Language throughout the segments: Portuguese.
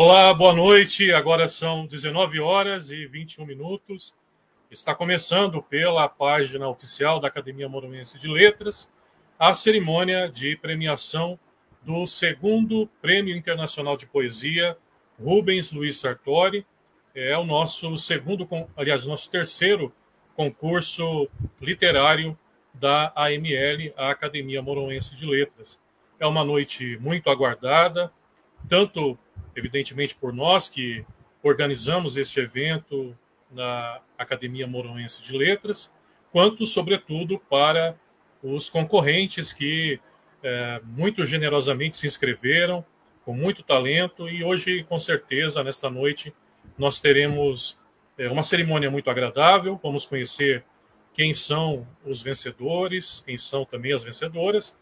Olá, boa noite. Agora são 19 horas e 21 minutos. Está começando pela página oficial da Academia Moronense de Letras a cerimônia de premiação do segundo Prêmio Internacional de Poesia Rubens Luiz Sartori. É o nosso segundo, aliás, o nosso terceiro concurso literário da AML, a Academia Moronense de Letras. É uma noite muito aguardada, tanto evidentemente por nós que organizamos este evento na Academia Moronense de Letras, quanto, sobretudo, para os concorrentes que muito generosamente se inscreveram, com muito talento, e hoje, com certeza, nesta noite, nós teremos uma cerimônia muito agradável, vamos conhecer quem são os vencedores, quem são também as vencedoras,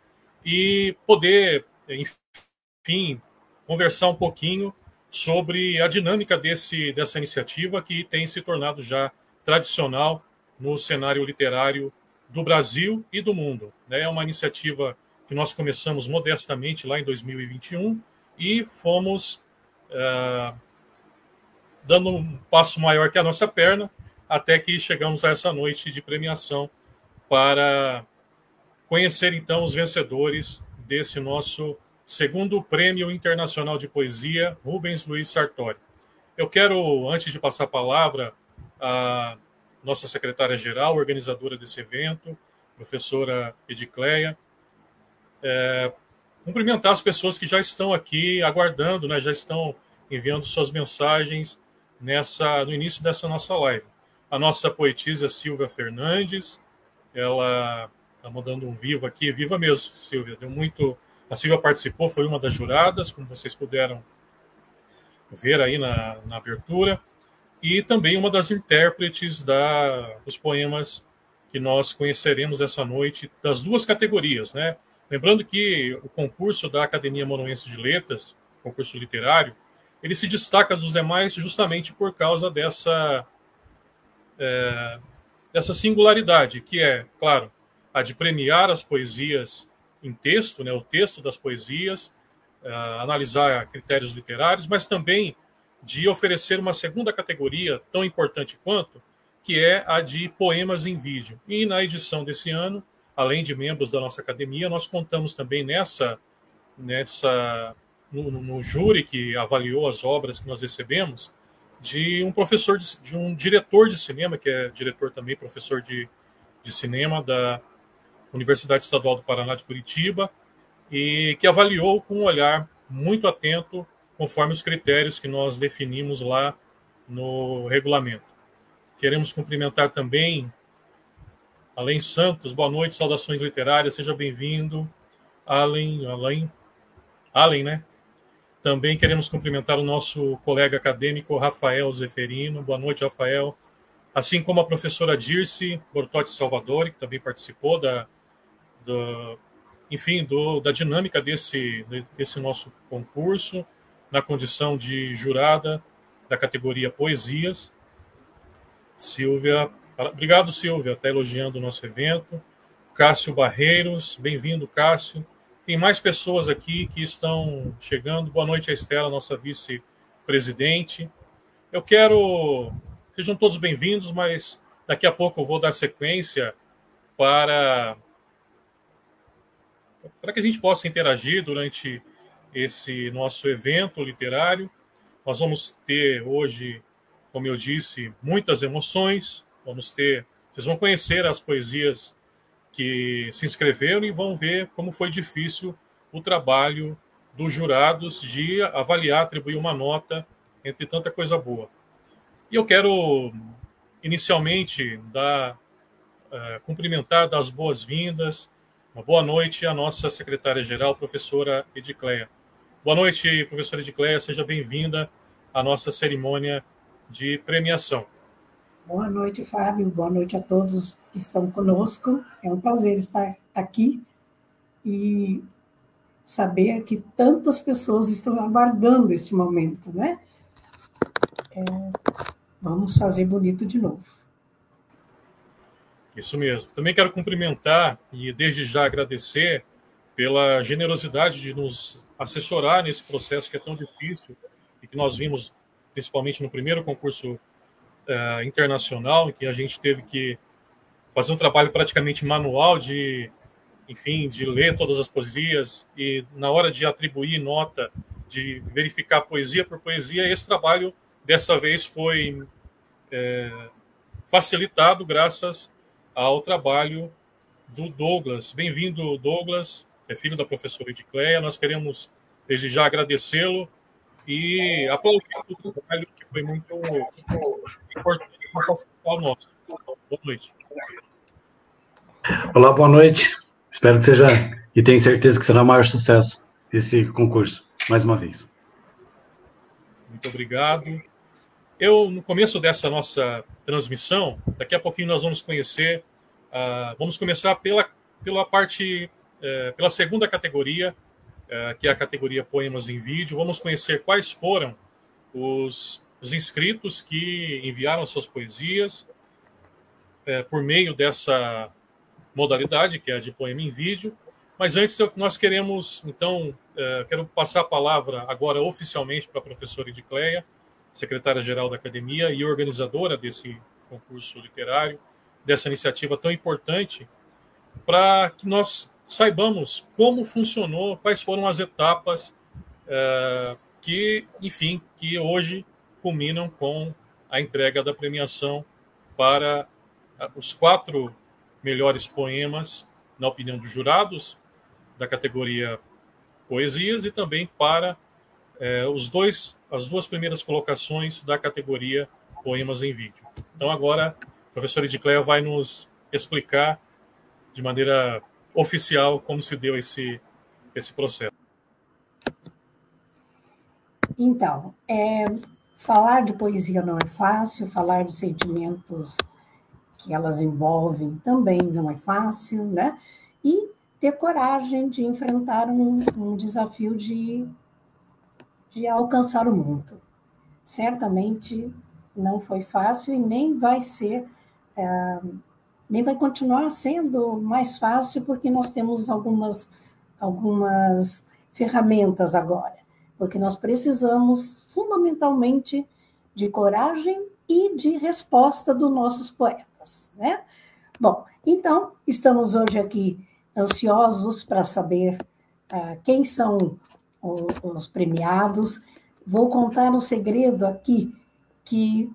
e poder, enfim, conversar um pouquinho sobre a dinâmica dessa iniciativa que tem se tornado já tradicional no cenário literário do Brasil e do mundo. É uma iniciativa que nós começamos modestamente lá em 2021 e fomos dando um passo maior que a nossa perna até que chegamos a essa noite de premiação para conhecer então os vencedores desse nosso segundo Prêmio Internacional de Poesia Rubens Luiz Sartori. Eu quero, antes de passar a palavra à nossa secretária-geral, organizadora desse evento, professora Edicleia, cumprimentar as pessoas que já estão aqui aguardando, né, já estão enviando suas mensagens no início dessa nossa live. A nossa poetisa Silvia Fernandes, ela está mandando um viva aqui, viva mesmo, Silvia, deu muito... A Silvia participou, foi uma das juradas, como vocês puderam ver aí na abertura, e também uma das intérpretes dos poemas que nós conheceremos essa noite, das duas categorias, né? Lembrando que o concurso da Academia Moronense de Letras, concurso literário, ele se destaca dos demais justamente por causa dessa singularidade, que é, claro, a de premiar as poesias em texto, né, o texto das poesias, analisar critérios literários, mas também de oferecer uma segunda categoria tão importante quanto, que é a de poemas em vídeo. E na edição desse ano, além de membros da nossa academia, nós contamos também no júri que avaliou as obras que nós recebemos, de um professor, de um diretor de cinema, que é diretor também, professor de cinema da Universidade Estadual do Paraná de Curitiba, e que avaliou com um olhar muito atento, conforme os critérios que nós definimos lá no regulamento. Queremos cumprimentar também Além Santos, boa noite, saudações literárias, seja bem-vindo. Além, né? Também queremos cumprimentar o nosso colega acadêmico Rafael Zeferino. Boa noite, Rafael. Assim como a professora Dirce Bortotti Salvadori, que também participou da dinâmica desse nosso concurso, na condição de jurada da categoria Poesias. Silvia, obrigado, Silvia, está elogiando o nosso evento. Cássio Barreiros, bem-vindo, Cássio. Tem mais pessoas aqui que estão chegando. Boa noite a Estela, nossa vice-presidente. Sejam todos bem-vindos, mas daqui a pouco eu vou dar sequência para que a gente possa interagir durante esse nosso evento literário. Nós vamos ter hoje, como eu disse, muitas emoções. Vocês vão conhecer as poesias que se inscreveram e vão ver como foi difícil o trabalho dos jurados de avaliar, atribuir uma nota entre tanta coisa boa. E eu quero, inicialmente, cumprimentar, dar as boas-vindas, uma boa noite à nossa secretária-geral, professora Edicleia. Boa noite, professora Edicleia, seja bem-vinda à nossa cerimônia de premiação. Boa noite, Fábio, boa noite a todos que estão conosco. É um prazer estar aqui e saber que tantas pessoas estão aguardando este momento, né? Vamos fazer bonito de novo. Isso mesmo. Também quero cumprimentar e desde já agradecer pela generosidade de nos assessorar nesse processo que é tão difícil e que nós vimos principalmente no primeiro concurso internacional, em que a gente teve que fazer um trabalho praticamente manual de, enfim, de ler todas as poesias e na hora de atribuir nota, de verificar poesia por poesia. Esse trabalho dessa vez foi facilitado graças ao trabalho do Douglas. Bem-vindo, Douglas, é filho da professora Edicleia. Nós queremos, desde já, agradecê-lo e aplaudir o trabalho que foi muito importante para facilitar o nosso. Boa noite. Olá, boa noite. Espero que seja, e tenho certeza que será o maior sucesso esse concurso, mais uma vez. Muito obrigado. No começo dessa nossa transmissão, daqui a pouquinho nós vamos conhecer, vamos começar pela segunda categoria, que é a categoria Poemas em Vídeo. Vamos conhecer quais foram os inscritos que enviaram suas poesias por meio dessa modalidade, que é a de poema em vídeo. Mas antes, nós queremos, então, quero passar a palavra agora oficialmente para a professora Edicleia, secretária-geral da Academia e organizadora desse concurso literário, dessa iniciativa tão importante, para que nós saibamos como funcionou, quais foram as etapas que hoje culminam com a entrega da premiação para os 4 melhores poemas, na opinião dos jurados, da categoria Poesias, e também para as 2 primeiras colocações da categoria Poemas em Vídeo. Então, agora, a professora Edicleia vai nos explicar de maneira oficial como se deu esse processo. Então, falar de poesia não é fácil, falar de sentimentos que elas envolvem também não é fácil, né? E ter coragem de enfrentar um desafio de alcançar o mundo. Certamente não foi fácil e nem vai ser, nem vai continuar sendo mais fácil, porque nós temos algumas ferramentas agora, porque nós precisamos fundamentalmente de coragem e de resposta dos nossos poetas, né? Bom, então, estamos hoje aqui ansiosos para saber quem são os premiados. Vou contar um segredo aqui que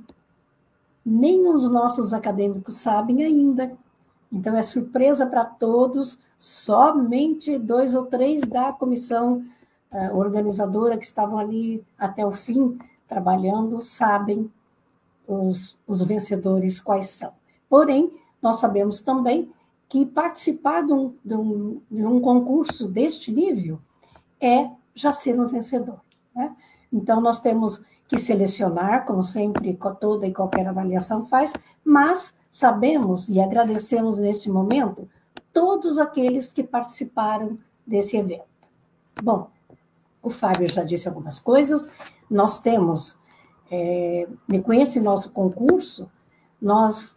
nem os nossos acadêmicos sabem ainda. Então, é surpresa para todos. Somente 2 ou 3 da comissão organizadora que estavam ali até o fim trabalhando sabem os vencedores quais são. Porém, nós sabemos também que participar de um concurso deste nível é já ser um vencedor, né? Então, nós temos que selecionar, como sempre, toda e qualquer avaliação faz, mas sabemos e agradecemos neste momento todos aqueles que participaram desse evento. Bom, o Fábio já disse algumas coisas, nós temos, com esse nosso concurso, nós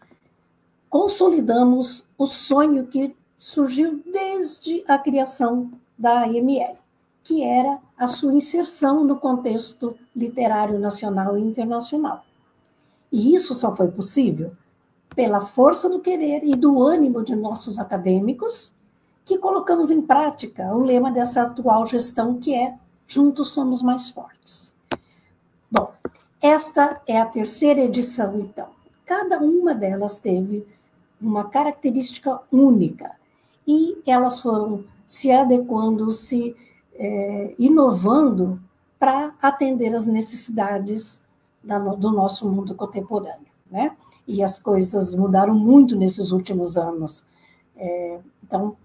consolidamos o sonho que surgiu desde a criação da AML, que era a sua inserção no contexto literário nacional e internacional. E isso só foi possível pela força do querer e do ânimo de nossos acadêmicos, que colocamos em prática o lema dessa atual gestão, que é "Juntos somos mais fortes". Bom, esta é a 3ª edição, então. Cada uma delas teve uma característica única e elas foram se adequando, se inovando para atender às necessidades do nosso mundo contemporâneo, né? E as coisas mudaram muito nesses últimos anos. Então,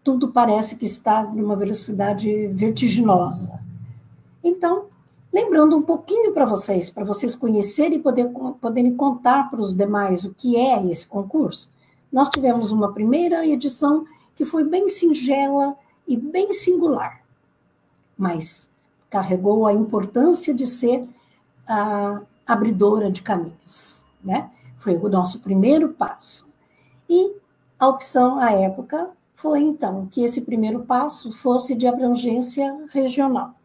tudo parece que está numa velocidade vertiginosa. Então, lembrando um pouquinho para vocês conhecerem e poderem contar para os demais o que é esse concurso, nós tivemos uma primeira edição que foi bem singela e bem singular, mas carregou a importância de ser a abridora de caminhos, né? Foi o nosso primeiro passo. E a opção, à época, foi, então, que esse primeiro passo fosse de abrangência regional.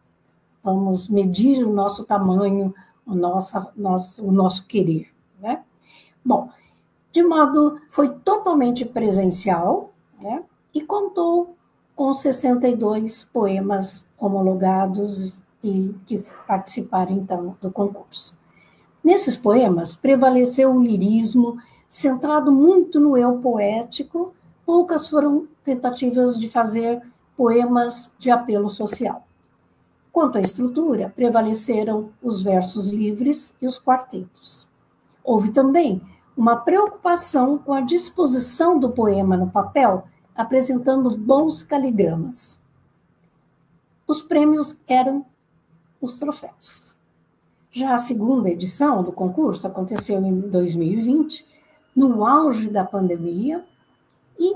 vamos medir o nosso tamanho, o nosso querer, né? Bom, foi totalmente presencial, né? E contou com 62 poemas homologados e que participaram, então, do concurso. Nesses poemas, prevaleceu o lirismo, centrado muito no eu poético. Poucas foram tentativas de fazer poemas de apelo social. Quanto à estrutura, prevaleceram os versos livres e os quartetos. Houve também uma preocupação com a disposição do poema no papel, apresentando bons caligramas. Os prêmios eram os troféus. Já a segunda edição do concurso aconteceu em 2020, no auge da pandemia, e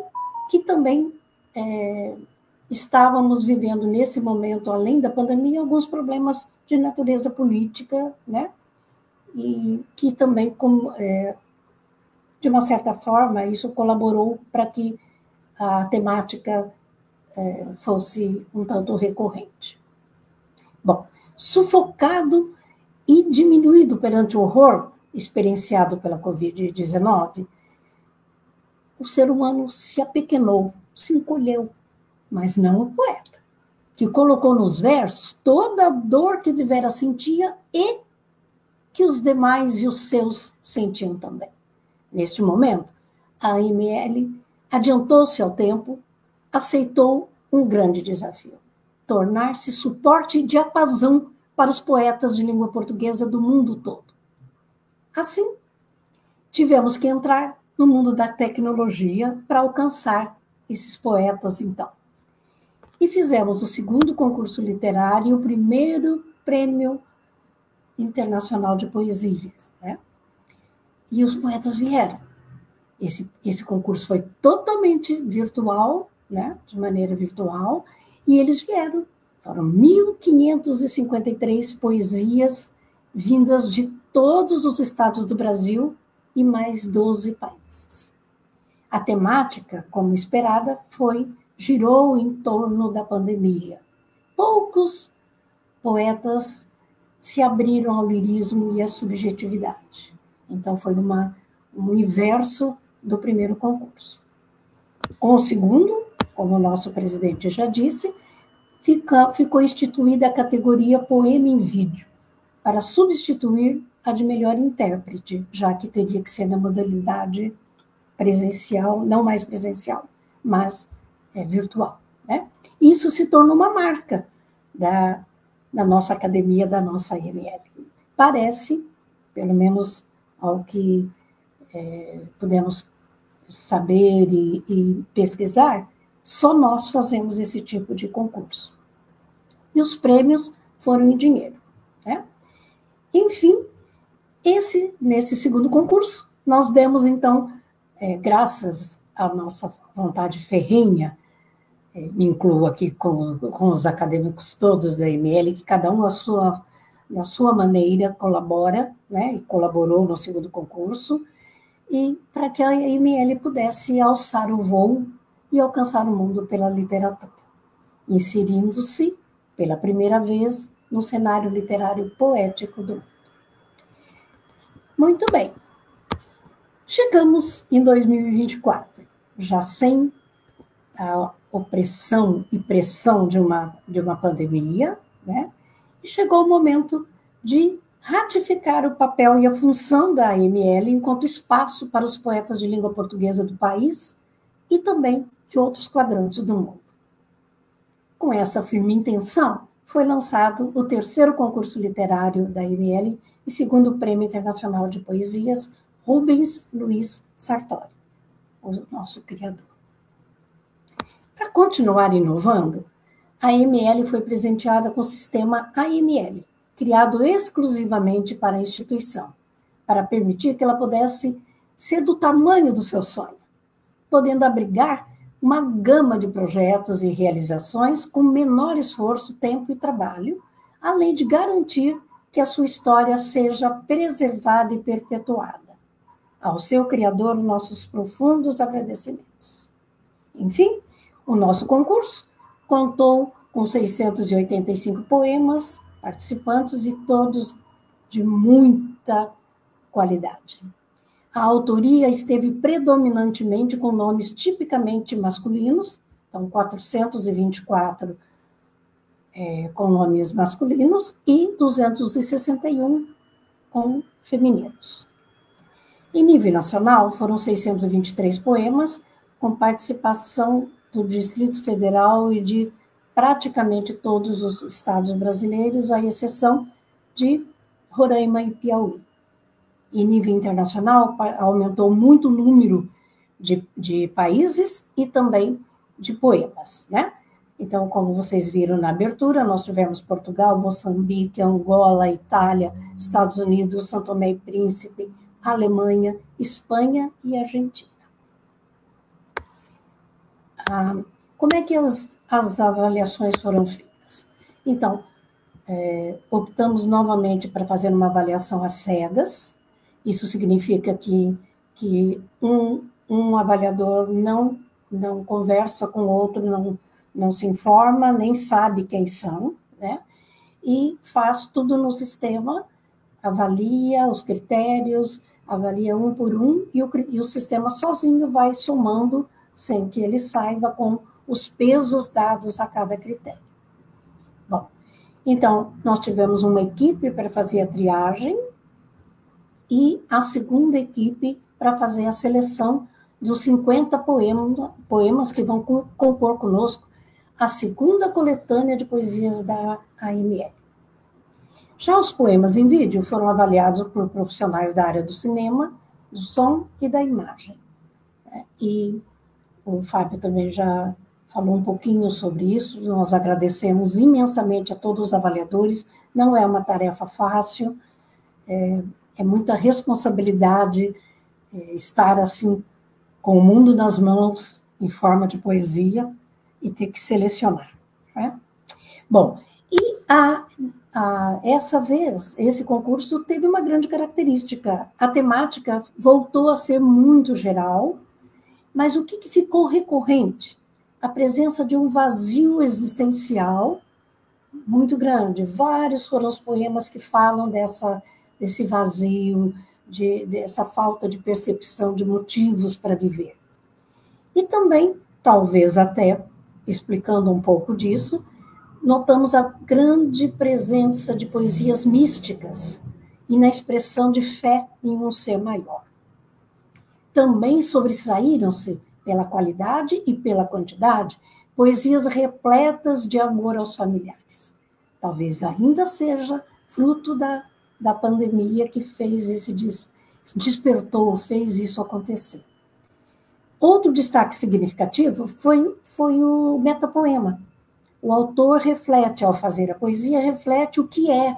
que também estávamos vivendo nesse momento, além da pandemia, alguns problemas de natureza política, né? E que também, de uma certa forma, isso colaborou para que a temática fosse um tanto recorrente. Bom, sufocado e diminuído perante o horror experienciado pela Covid-19, o ser humano se apequenou, se encolheu, mas não o poeta, que colocou nos versos toda a dor que devera sentia e que os demais e os seus sentiam também. Neste momento, a AML adiantou-se ao tempo, aceitou um grande desafio: tornar-se suporte e diapasão para os poetas de língua portuguesa do mundo todo. Assim, tivemos que entrar no mundo da tecnologia para alcançar esses poetas, então. E fizemos o segundo concurso literário e o primeiro prêmio internacional de poesias, né? E os poetas vieram. Esse concurso foi totalmente virtual, né? De maneira virtual, e eles vieram. Foram 1.553 poesias vindas de todos os estados do Brasil e mais 12 países. A temática, como esperada, girou em torno da pandemia. Poucos poetas se abriram ao lirismo e à subjetividade. Então, foi um inverso do primeiro concurso. Com o segundo, como o nosso presidente já disse, ficou instituída a categoria Poema em Vídeo, para substituir a de melhor intérprete, já que teria que ser na modalidade presencial, não mais presencial, mas virtual, né? Isso se tornou uma marca da nossa academia, da nossa AML. Parece, pelo menos ao que pudemos saber e pesquisar, só nós fazemos esse tipo de concurso. E os prêmios foram em dinheiro, né? Enfim, nesse segundo concurso, nós demos, então, graças à nossa vontade ferrenha, me incluo aqui com os acadêmicos todos da AML, que cada um na sua maneira colabora, né, e colaborou no segundo concurso, e para que a AML pudesse alçar o voo e alcançar o mundo pela literatura, inserindo-se pela primeira vez no cenário literário poético do mundo. Muito bem. Chegamos em 2024, já sem a opressão e pressão de uma pandemia, né? E chegou o momento de ratificar o papel e a função da AML enquanto espaço para os poetas de língua portuguesa do país e também de outros quadrantes do mundo. Com essa firme intenção, foi lançado o terceiro concurso literário da AML e segundo Prêmio Internacional de Poesias, Rubens Luiz Sartori, o nosso criador. Para continuar inovando, a AML foi presenteada com o sistema AML, criado exclusivamente para a instituição, para permitir que ela pudesse ser do tamanho do seu sonho, podendo abrigar uma gama de projetos e realizações com menor esforço, tempo e trabalho, além de garantir que a sua história seja preservada e perpetuada. Ao seu criador, nossos profundos agradecimentos. Enfim, o nosso concurso contou com 685 poemas participantes e todos de muita qualidade. A autoria esteve predominantemente com nomes tipicamente masculinos, então 424 com nomes masculinos e 261 com femininos. Em nível nacional, foram 623 poemas, com participação do Distrito Federal e de praticamente todos os estados brasileiros, à exceção de Roraima e Piauí. Em nível internacional, aumentou muito o número de países e também de poemas, né? Então, como vocês viram na abertura, nós tivemos Portugal, Moçambique, Angola, Itália, Estados Unidos, São Tomé e Príncipe, Alemanha, Espanha e Argentina. Como é que as avaliações foram feitas? Então, optamos novamente para fazer uma avaliação às cegas. Isso significa que um avaliador não conversa com o outro, não se informa, nem sabe quem são, né? E faz tudo no sistema, avalia os critérios, avalia um por um, e o sistema sozinho vai somando, sem que ele saiba, com os pesos dados a cada critério. Bom, então, nós tivemos uma equipe para fazer a triagem e a segunda equipe para fazer a seleção dos 50 poemas que vão compor conosco a segunda coletânea de poesias da AML. Já os poemas em vídeo foram avaliados por profissionais da área do cinema, do som e da imagem. E o Fábio também já falou um pouquinho sobre isso. Nós agradecemos imensamente a todos os avaliadores. Não é uma tarefa fácil, é muita responsabilidade estar assim com o mundo nas mãos em forma de poesia e ter que selecionar, né? Bom, e essa vez, esse concurso teve uma grande característica. A temática voltou a ser muito geral, mas o que ficou recorrente? A presença de um vazio existencial muito grande. Vários foram os poemas que falam desse vazio, dessa falta de percepção de motivos para viver. E também, talvez até explicando um pouco disso, notamos a grande presença de poesias místicas e na expressão de fé em um ser maior. Também sobressaíram-se, pela qualidade e pela quantidade, poesias repletas de amor aos familiares. Talvez ainda seja fruto da pandemia que fez despertou, fez isso acontecer. Outro destaque significativo foi o metapoema. O autor reflete, ao fazer a poesia, reflete o que é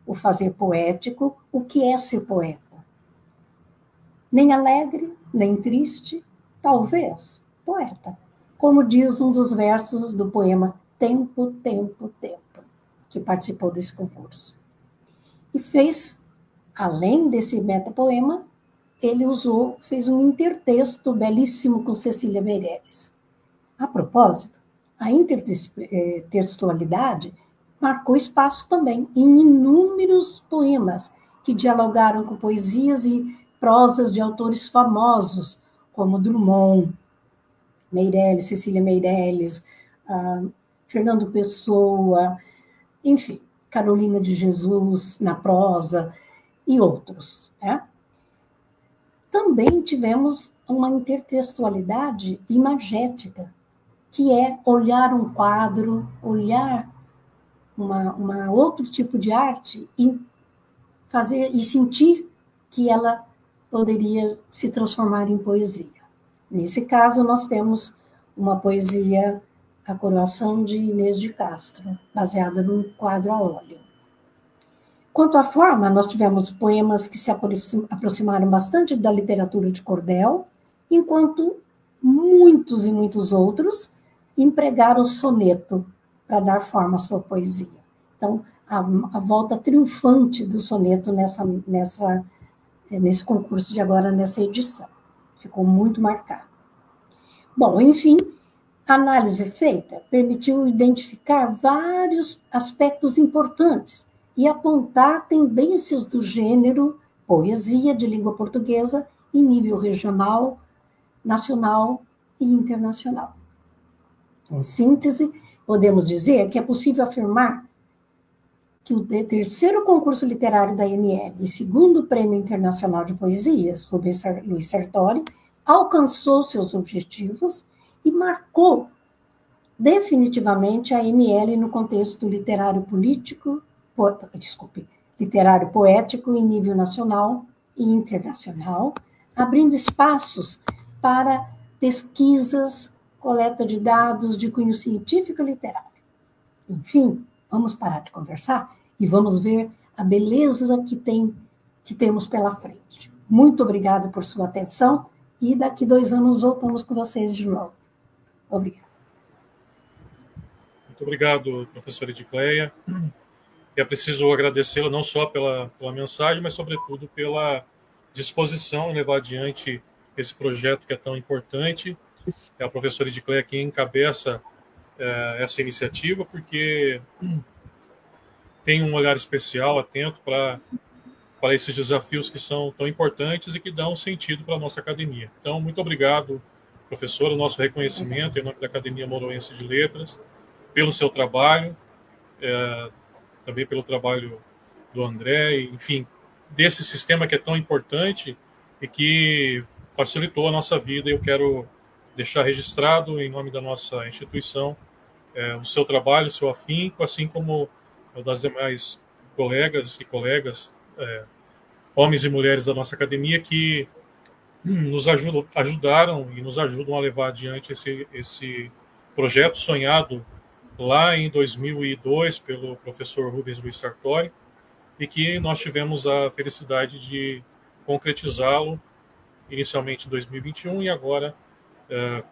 o fazer poético, o que é ser poeta. Nem alegre, nem triste, talvez poeta. Como diz um dos versos do poema Tempo, Tempo, Tempo, que participou desse concurso. E fez, além desse metapoema, ele fez um intertexto belíssimo com Cecília Meirelles. A propósito, a intertextualidade marcou espaço também em inúmeros poemas que dialogaram com poesias e prosas de autores famosos, como Drummond, Meirelles, Cecília Meirelles, Fernando Pessoa, enfim, Carolina de Jesus na prosa e outros, né? Também tivemos uma intertextualidade imagética, que é olhar um quadro, olhar uma outro tipo de arte e fazer e sentir que ela poderia se transformar em poesia. Nesse caso, nós temos uma poesia, A Coroação de Inês de Castro, baseada num quadro a óleo. Quanto à forma, nós tivemos poemas que se aproximaram bastante da literatura de cordel, enquanto muitos e muitos outros empregaram o soneto para dar forma à sua poesia. Então, a volta triunfante do soneto nesse concurso de agora, nessa edição. Ficou muito marcado. Bom, enfim, a análise feita permitiu identificar vários aspectos importantes e apontar tendências do gênero poesia de língua portuguesa em nível regional, nacional e internacional. Em síntese, podemos dizer que é possível afirmar que o terceiro concurso literário da ML e segundo Prêmio Internacional de Poesias, Rubens Luiz Sartori, alcançou seus objetivos e marcou definitivamente a ML no contexto literário literário poético em nível nacional e internacional, abrindo espaços para pesquisas, coleta de dados de cunho científico e literário. Enfim, vamos parar de conversar e vamos ver a beleza que temos pela frente. Muito obrigada por sua atenção e daqui 2 anos voltamos com vocês de novo. Obrigada. Muito obrigado, professora Edicleia. E é preciso agradecê-la não só pela mensagem, mas, sobretudo, pela disposição em levar adiante esse projeto que é tão importante. É a professora Edicleia quem encabeça essa iniciativa, porque tem um olhar especial, atento para esses desafios que são tão importantes e que dão sentido para a nossa academia. Então, muito obrigado, professora, o nosso reconhecimento em nome da Academia Moroense de Letras, pelo seu trabalho, também pelo trabalho do André, enfim, desse sistema que é tão importante e que facilitou a nossa vida. Eu quero deixar registrado, em nome da nossa instituição, o seu trabalho, o seu afinco, assim como o das demais colegas e colegas, homens e mulheres da nossa academia, que nos ajudaram e nos ajudam a levar adiante esse projeto sonhado lá em 2002 pelo professor Rubens Luiz Sartori, e que nós tivemos a felicidade de concretizá-lo inicialmente em 2021 e agora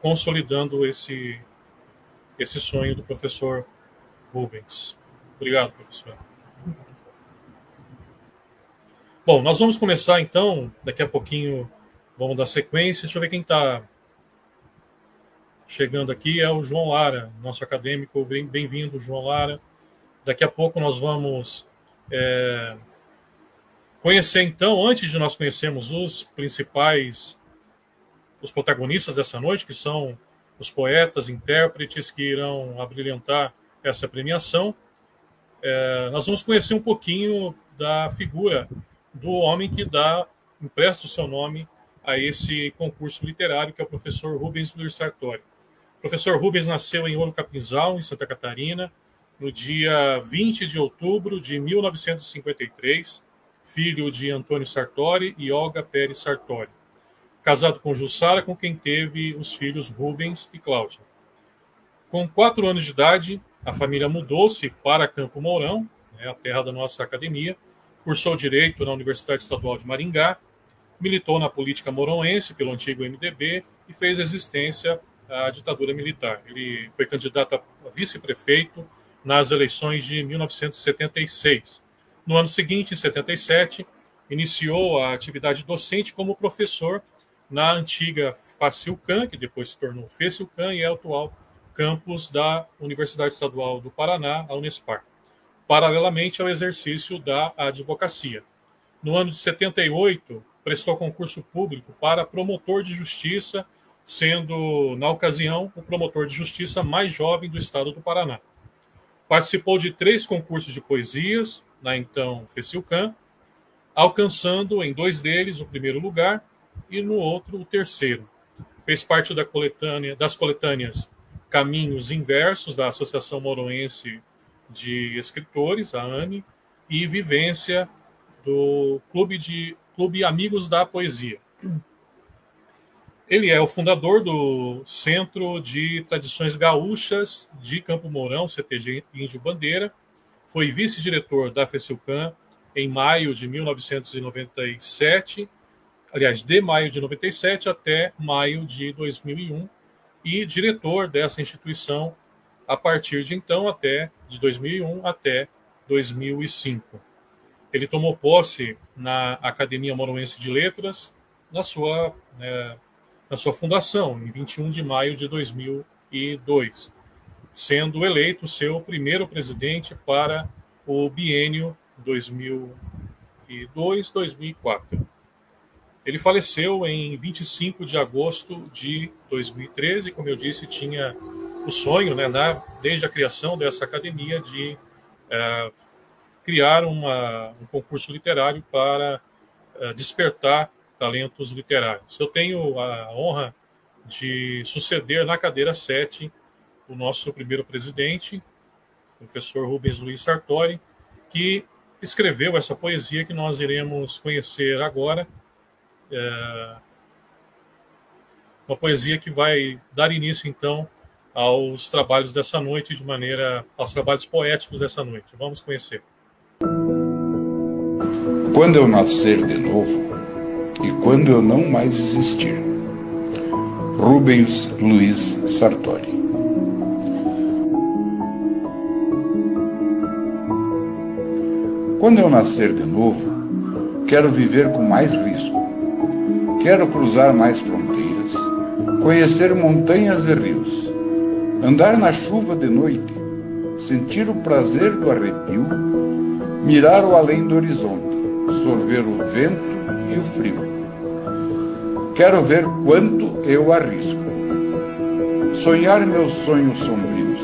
consolidando esse sonho do professor Rubens. Obrigado, professor. Bom, nós vamos começar então, daqui a pouquinho vamos dar sequência. Deixa eu ver quem está chegando aqui, é o João Lara, nosso acadêmico. Bem-vindo, João Lara. Daqui a pouco nós vamos conhecer então, antes de nós conhecermos os protagonistas dessa noite, que são os poetas, intérpretes que irão abrilhantar essa premiação, nós vamos conhecer um pouquinho da figura do homem que empresta o seu nome a esse concurso literário, que é o professor Rubens Luiz Sartori. O professor Rubens nasceu em Ouro Capinzal, em Santa Catarina, no dia 20 de outubro de 1953, filho de Antônio Sartori e Olga Pérez Sartori. Casado com Jussara, com quem teve os filhos Rubens e Cláudia. Com 4 anos de idade, a família mudou-se para Campo Mourão, a terra da nossa academia, cursou Direito na Universidade Estadual de Maringá, militou na política moroense pelo antigo MDB e fez resistência à ditadura militar. Ele foi candidato a vice-prefeito nas eleições de 1976. No ano seguinte, em 77, iniciou a atividade docente como professor na antiga Facilcam, que depois se tornou Fecilcam, e é o atual campus da Universidade Estadual do Paraná, a Unespar, paralelamente ao exercício da advocacia. No ano de 78, prestou concurso público para promotor de justiça, sendo, na ocasião, o promotor de justiça mais jovem do estado do Paraná. Participou de 3 concursos de poesias, na então Fecilcam, alcançando em 2 deles o primeiro lugar e no outro o terceiro. Fez parte das coletâneas Caminhos Inversos, da Associação Moroense de Escritores, a ANE, e Vivência, do Clube Amigos da Poesia. Ele é o fundador do Centro de Tradições Gaúchas de Campo Mourão, CTG Índio Bandeira. Foi vice-diretor da Fecilcam em maio de 1997, aliás, de maio de 97 até maio de 2001, e diretor dessa instituição a partir de então, de 2001 até 2005. Ele tomou posse na Academia Moroense de Letras, na sua fundação, em 21 de maio de 2002, sendo eleito seu primeiro presidente para o biênio 2002, 2004. Ele faleceu em 25 de agosto de 2013, como eu disse, tinha o sonho, né, desde a criação dessa academia, de criar um concurso literário para despertar talentos literários. Eu tenho a honra de suceder na cadeira 7 o nosso primeiro presidente, o professor Rubens Luiz Sartori, que escreveu essa poesia que nós iremos conhecer agora. Uma poesia que vai dar início, então, aos trabalhos dessa noite, aos trabalhos poéticos dessa noite. Vamos conhecer. Quando eu nascer de novo e quando eu não mais existir. Rubens Luiz Sartori. Quando eu nascer de novo, quero viver com mais risco. Quero cruzar mais fronteiras, conhecer montanhas e rios, andar na chuva de noite, sentir o prazer do arrepio, mirar o além do horizonte, sorver o vento e o frio. Quero ver quanto eu arrisco. Sonhar meus sonhos sombrios,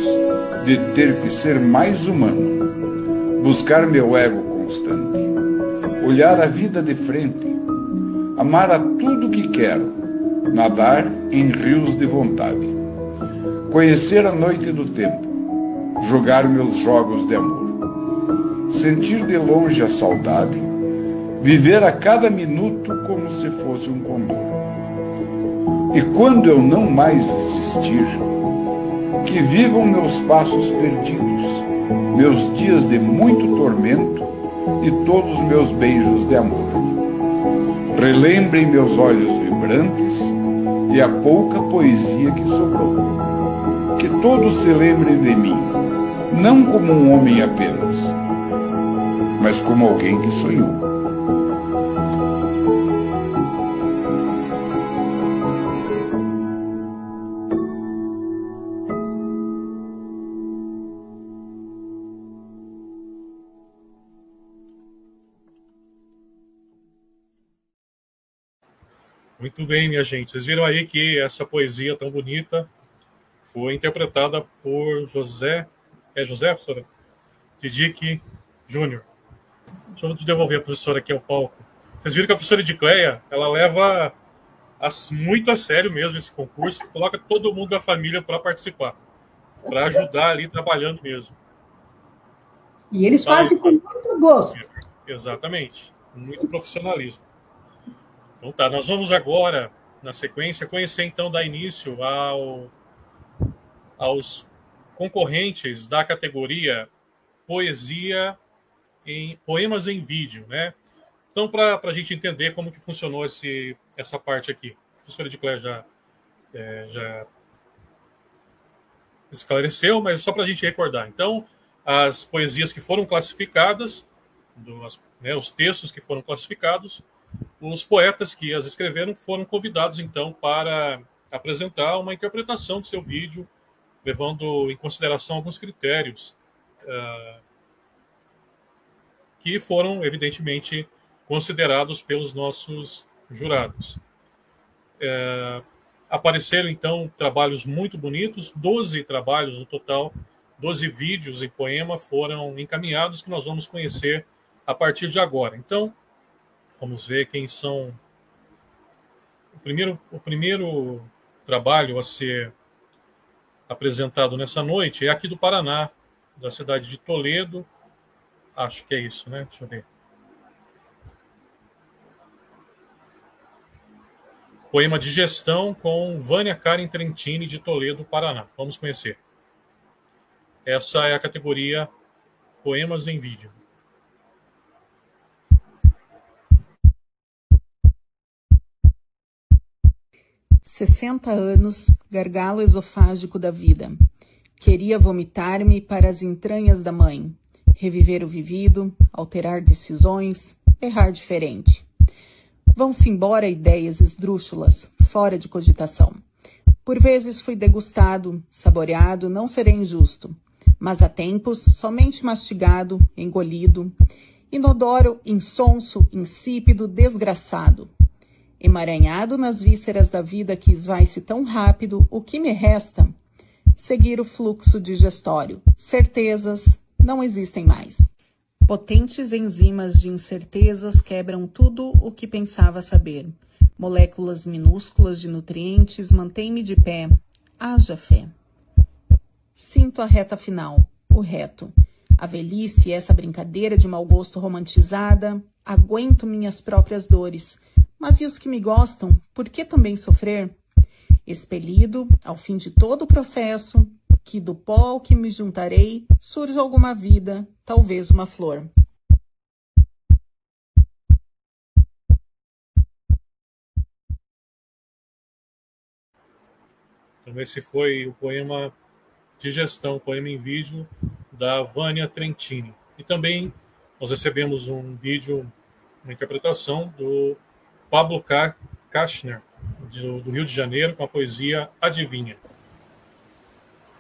de ter que ser mais humano, buscar meu ego constante, olhar a vida de frente, amar a tudo que quero, nadar em rios de vontade, conhecer a noite do tempo, jogar meus jogos de amor, sentir de longe a saudade, viver a cada minuto como se fosse um condor. E quando eu não mais existir, que vivam meus passos perdidos, meus dias de muito tormento e todos meus beijos de amor. Relembrem meus olhos vibrantes e a pouca poesia que sobrou. Que todos se lembrem de mim, não como um homem apenas, mas como alguém que sonhou. Muito bem, minha gente. Vocês viram aí que essa poesia tão bonita foi interpretada por José, professora? Didique Júnior. Deixa eu devolver a professora aqui ao palco. Vocês viram que a professora Edicleia, ela leva muito a sério mesmo esse concurso, coloca todo mundo da família para participar, para ajudar ali trabalhando mesmo. E eles fazem com muito gosto. Exatamente. Muito profissionalismo. Então tá, nós vamos agora, na sequência, conhecer então, dar início aos concorrentes da categoria Poemas em Vídeo, né? Então, para a gente entender como que funcionou essa parte aqui. A professora Edicleia já esclareceu, mas só para a gente recordar. Então, as poesias que foram classificadas, os textos que foram classificados, os poetas que as escreveram foram convidados, então, para apresentar uma interpretação do seu vídeo, levando em consideração alguns critérios que foram, evidentemente, considerados pelos nossos jurados. Apareceram, então, trabalhos muito bonitos, 12 trabalhos no total, 12 vídeos em poema foram encaminhados, que nós vamos conhecer a partir de agora. Então, vamos ver quem são. O primeiro trabalho a ser apresentado nessa noite é aqui do Paraná, da cidade de Toledo. Acho que é isso, né? Deixa eu ver. Poema de gestão com Vânia Karen Trentini, de Toledo, Paraná. Vamos conhecer. Essa é a categoria Poemas em Vídeo. "60 anos, gargalo esofágico da vida. Queria vomitar-me para as entranhas da mãe, reviver o vivido, alterar decisões, errar diferente. Vão-se embora ideias esdrúxulas, fora de cogitação. Por vezes fui degustado, saboreado, não serei injusto, mas há tempos somente mastigado, engolido, Inodoro, insonso, insípido, desgraçado. Emaranhado nas vísceras da vida que esvai-se tão rápido, o que me resta? Seguir o fluxo digestório. Certezas não existem mais. Potentes enzimas de incertezas quebram tudo o que pensava saber. Moléculas minúsculas de nutrientes mantêm-me de pé. Haja fé. Sinto a reta final, o reto. A velhice, essa brincadeira de mau gosto romantizada. Aguento minhas próprias dores. Mas e os que me gostam, por que também sofrer? Expelido, ao fim de todo o processo, que do pó ao que me juntarei, surja alguma vida, talvez uma flor. Então esse foi o poema Digestão, poema em vídeo da Vânia Trentini. E também nós recebemos um vídeo, uma interpretação do Pablo Kachner, do Rio de Janeiro, com a poesia Adivinha.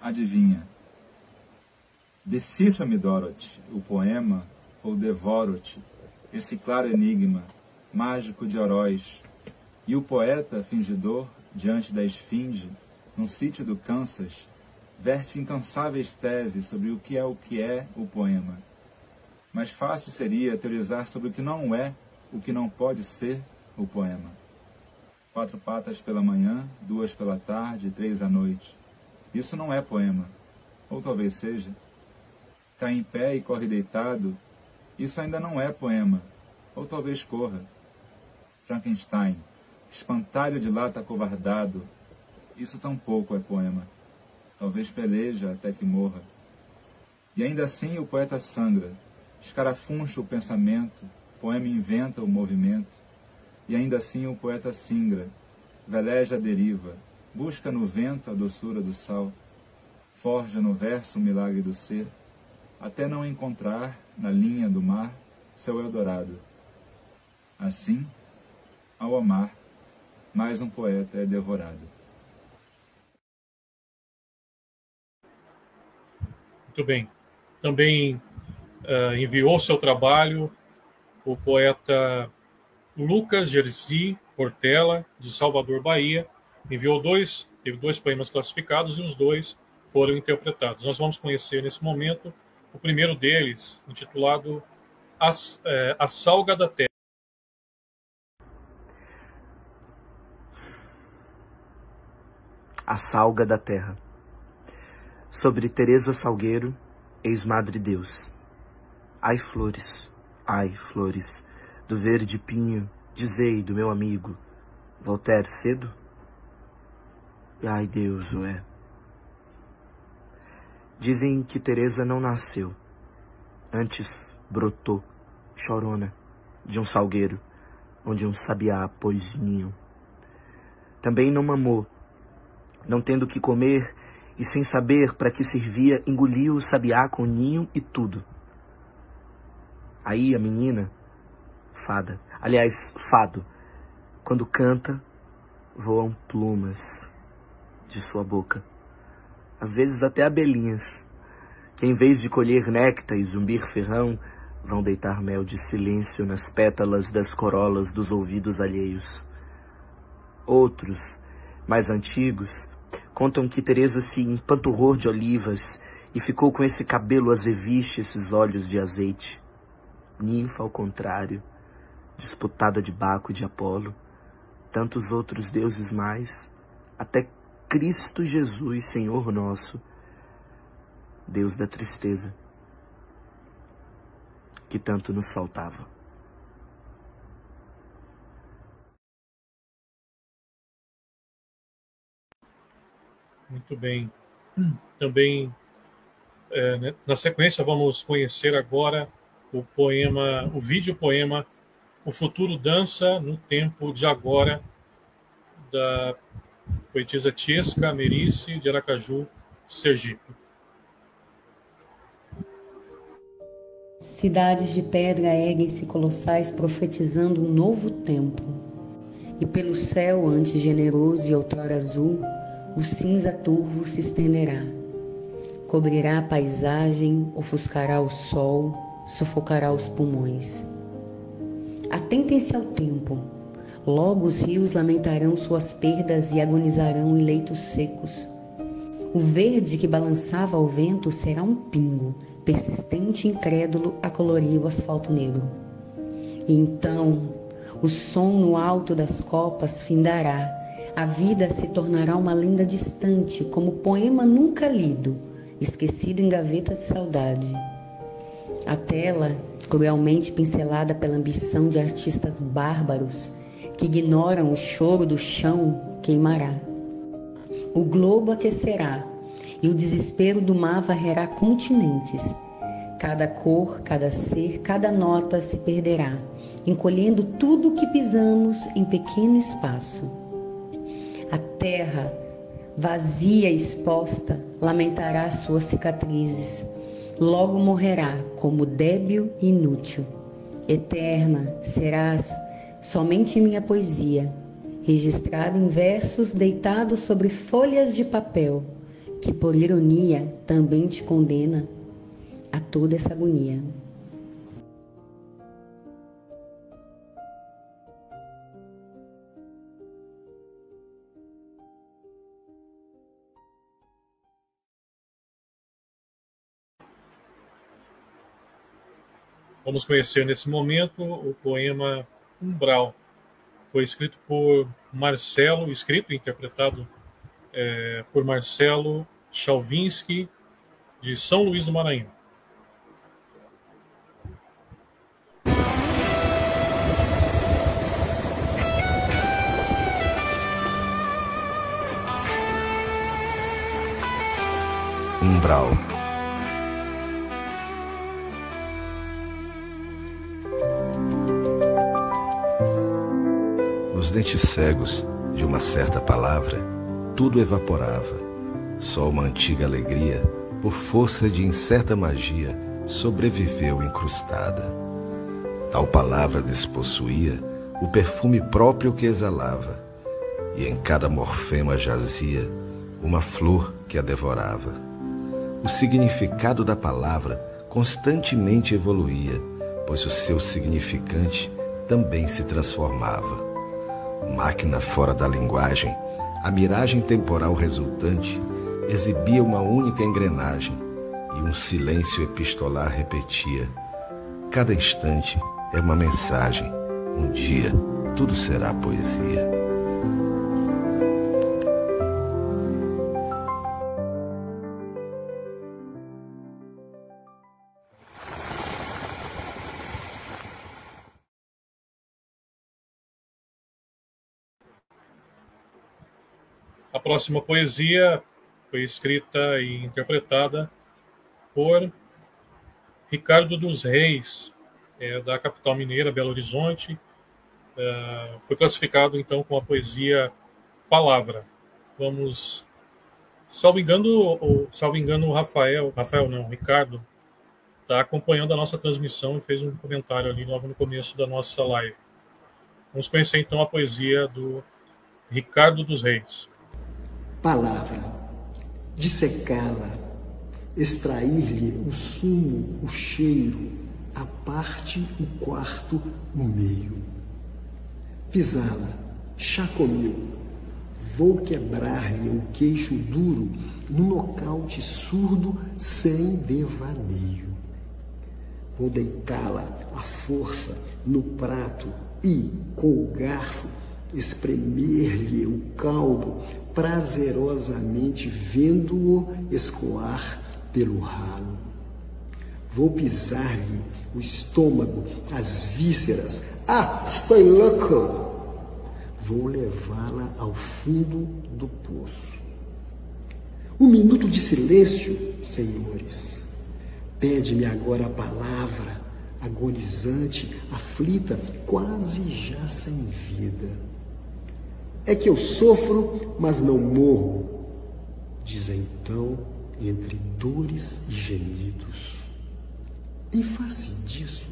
Adivinha. Decifra-me, Dorothy, o poema, ou devoro-te, esse claro enigma, mágico de Oroz. E o poeta, fingidor, diante da esfinge, num sítio do Kansas, verte incansáveis teses sobre o que é o poema. Mais fácil seria teorizar sobre o que não pode ser o poema. 4 patas pela manhã, 2 pela tarde, 3 à noite. Isso não é poema. Ou talvez seja. Cai em pé e corre deitado. Isso ainda não é poema. Ou talvez corra. Frankenstein. Espantalho de lata acovardado. Isso tampouco é poema. Talvez peleja até que morra. E ainda assim o poeta sangra. Escarafuncha o pensamento. Poema inventa o movimento. E ainda assim o poeta singra. Veleja a deriva. Busca no vento a doçura do sal, forja no verso o milagre do ser, até não encontrar, na linha do mar, seu Eldorado. Assim, ao amar, mais um poeta é devorado. Muito bem. Também enviou seu trabalho o poeta Lucas Jerzy Portela, de Salvador, Bahia. Teve 2 poemas classificados e os 2 foram interpretados. Nós vamos conhecer nesse momento o primeiro deles, intitulado A Salga da Terra. A Salga da Terra. Sobre Teresa Salgueiro, ex-Madre Deus. Ai, flores, do verde pinho, dizei do meu amigo, Voltaire cedo? E ai, Deus o é. Dizem que Teresa não nasceu, antes brotou, chorona, de um salgueiro, onde um sabiá pôs ninho. Também não mamou, não tendo que comer, e sem saber para que servia, engoliu o sabiá com ninho e tudo. Aí a menina, fado, quando canta, voam plumas de sua boca, às vezes até abelhinhas, que em vez de colher néctar e zumbir ferrão, vão deitar mel de silêncio nas pétalas das corolas dos ouvidos alheios. Outros, mais antigos, contam que Teresa se empanturrou de olivas e ficou com esse cabelo azeviche, esses olhos de azeite. Ninfa, ao contrário, disputada de Baco e de Apolo, tantos outros deuses mais, até Cristo Jesus, Senhor nosso, Deus da tristeza, que tanto nos faltava. Muito bem. Também, na sequência, vamos conhecer agora o vídeo-poema O Futuro Dança no Tempo de Agora, da poetisa Tiesca Merice, de Aracaju, Sergipe. Cidades de pedra erguem-se colossais, profetizando um novo tempo. E pelo céu, antes generoso e outrora azul, o cinza turvo se estenderá. Cobrirá a paisagem, ofuscará o sol, sufocará os pulmões. Atentem-se ao tempo. Logo os rios lamentarão suas perdas e agonizarão em leitos secos. O verde que balançava ao vento será um pingo, persistente e incrédulo a colorir o asfalto negro. E então, o som no alto das copas findará. A vida se tornará uma lenda distante, como poema nunca lido, esquecido em gaveta de saudade. A tela, cruelmente pincelada pela ambição de artistas bárbaros que ignoram o choro do chão, queimará. O globo aquecerá e o desespero do mar varrerá continentes. Cada cor, cada ser, cada nota se perderá, encolhendo tudo o que pisamos em pequeno espaço. A terra, vazia e exposta, lamentará suas cicatrizes. Logo morrerá como débil e inútil. Eterna serás somente em minha poesia, registrada em versos deitados sobre folhas de papel, que por ironia também te condena a toda essa agonia. Vamos conhecer nesse momento o poema Umbral. Foi escrito por Marcelo, escrito e interpretado por Marcelo Chalvinsky, de São Luís do Maranhão. Umbral. Nos dentes cegos de uma certa palavra, tudo evaporava. Só uma antiga alegria, por força de incerta magia, sobreviveu incrustada. Tal palavra despossuía o perfume próprio que exalava, e em cada morfema jazia uma flor que a devorava. O significado da palavra constantemente evoluía, pois o seu significante também se transformava. Máquina fora da linguagem, a miragem temporal resultante exibia uma única engrenagem e um silêncio epistolar repetia: cada instante é uma mensagem, um dia tudo será poesia. A próxima poesia foi escrita e interpretada por Ricardo dos Reis, da capital mineira, Belo Horizonte. Foi classificado, então, com a poesia Palavra. Vamos, salvo engano, o Ricardo está acompanhando a nossa transmissão e fez um comentário ali logo no começo da nossa live. Vamos conhecer, então, a poesia do Ricardo dos Reis. Palavra, dissecá-la, extrair-lhe o sumo, o cheiro, a parte, o quarto, o meio. Pisá-la, chá comigo, vou quebrar-lhe o queixo duro num nocaute surdo sem devaneio. Vou deitá-la à força no prato e, com o garfo, espremer-lhe o caldo, prazerosamente vendo-o escoar pelo ralo. Vou pisar-lhe o estômago, as vísceras. Ah, estou louco! Vou levá-la ao fundo do poço. Um minuto de silêncio, senhores. Pede-me agora a palavra, agonizante, aflita, quase já sem vida. É que eu sofro, mas não morro, diz então, entre dores e gemidos. Em face disso,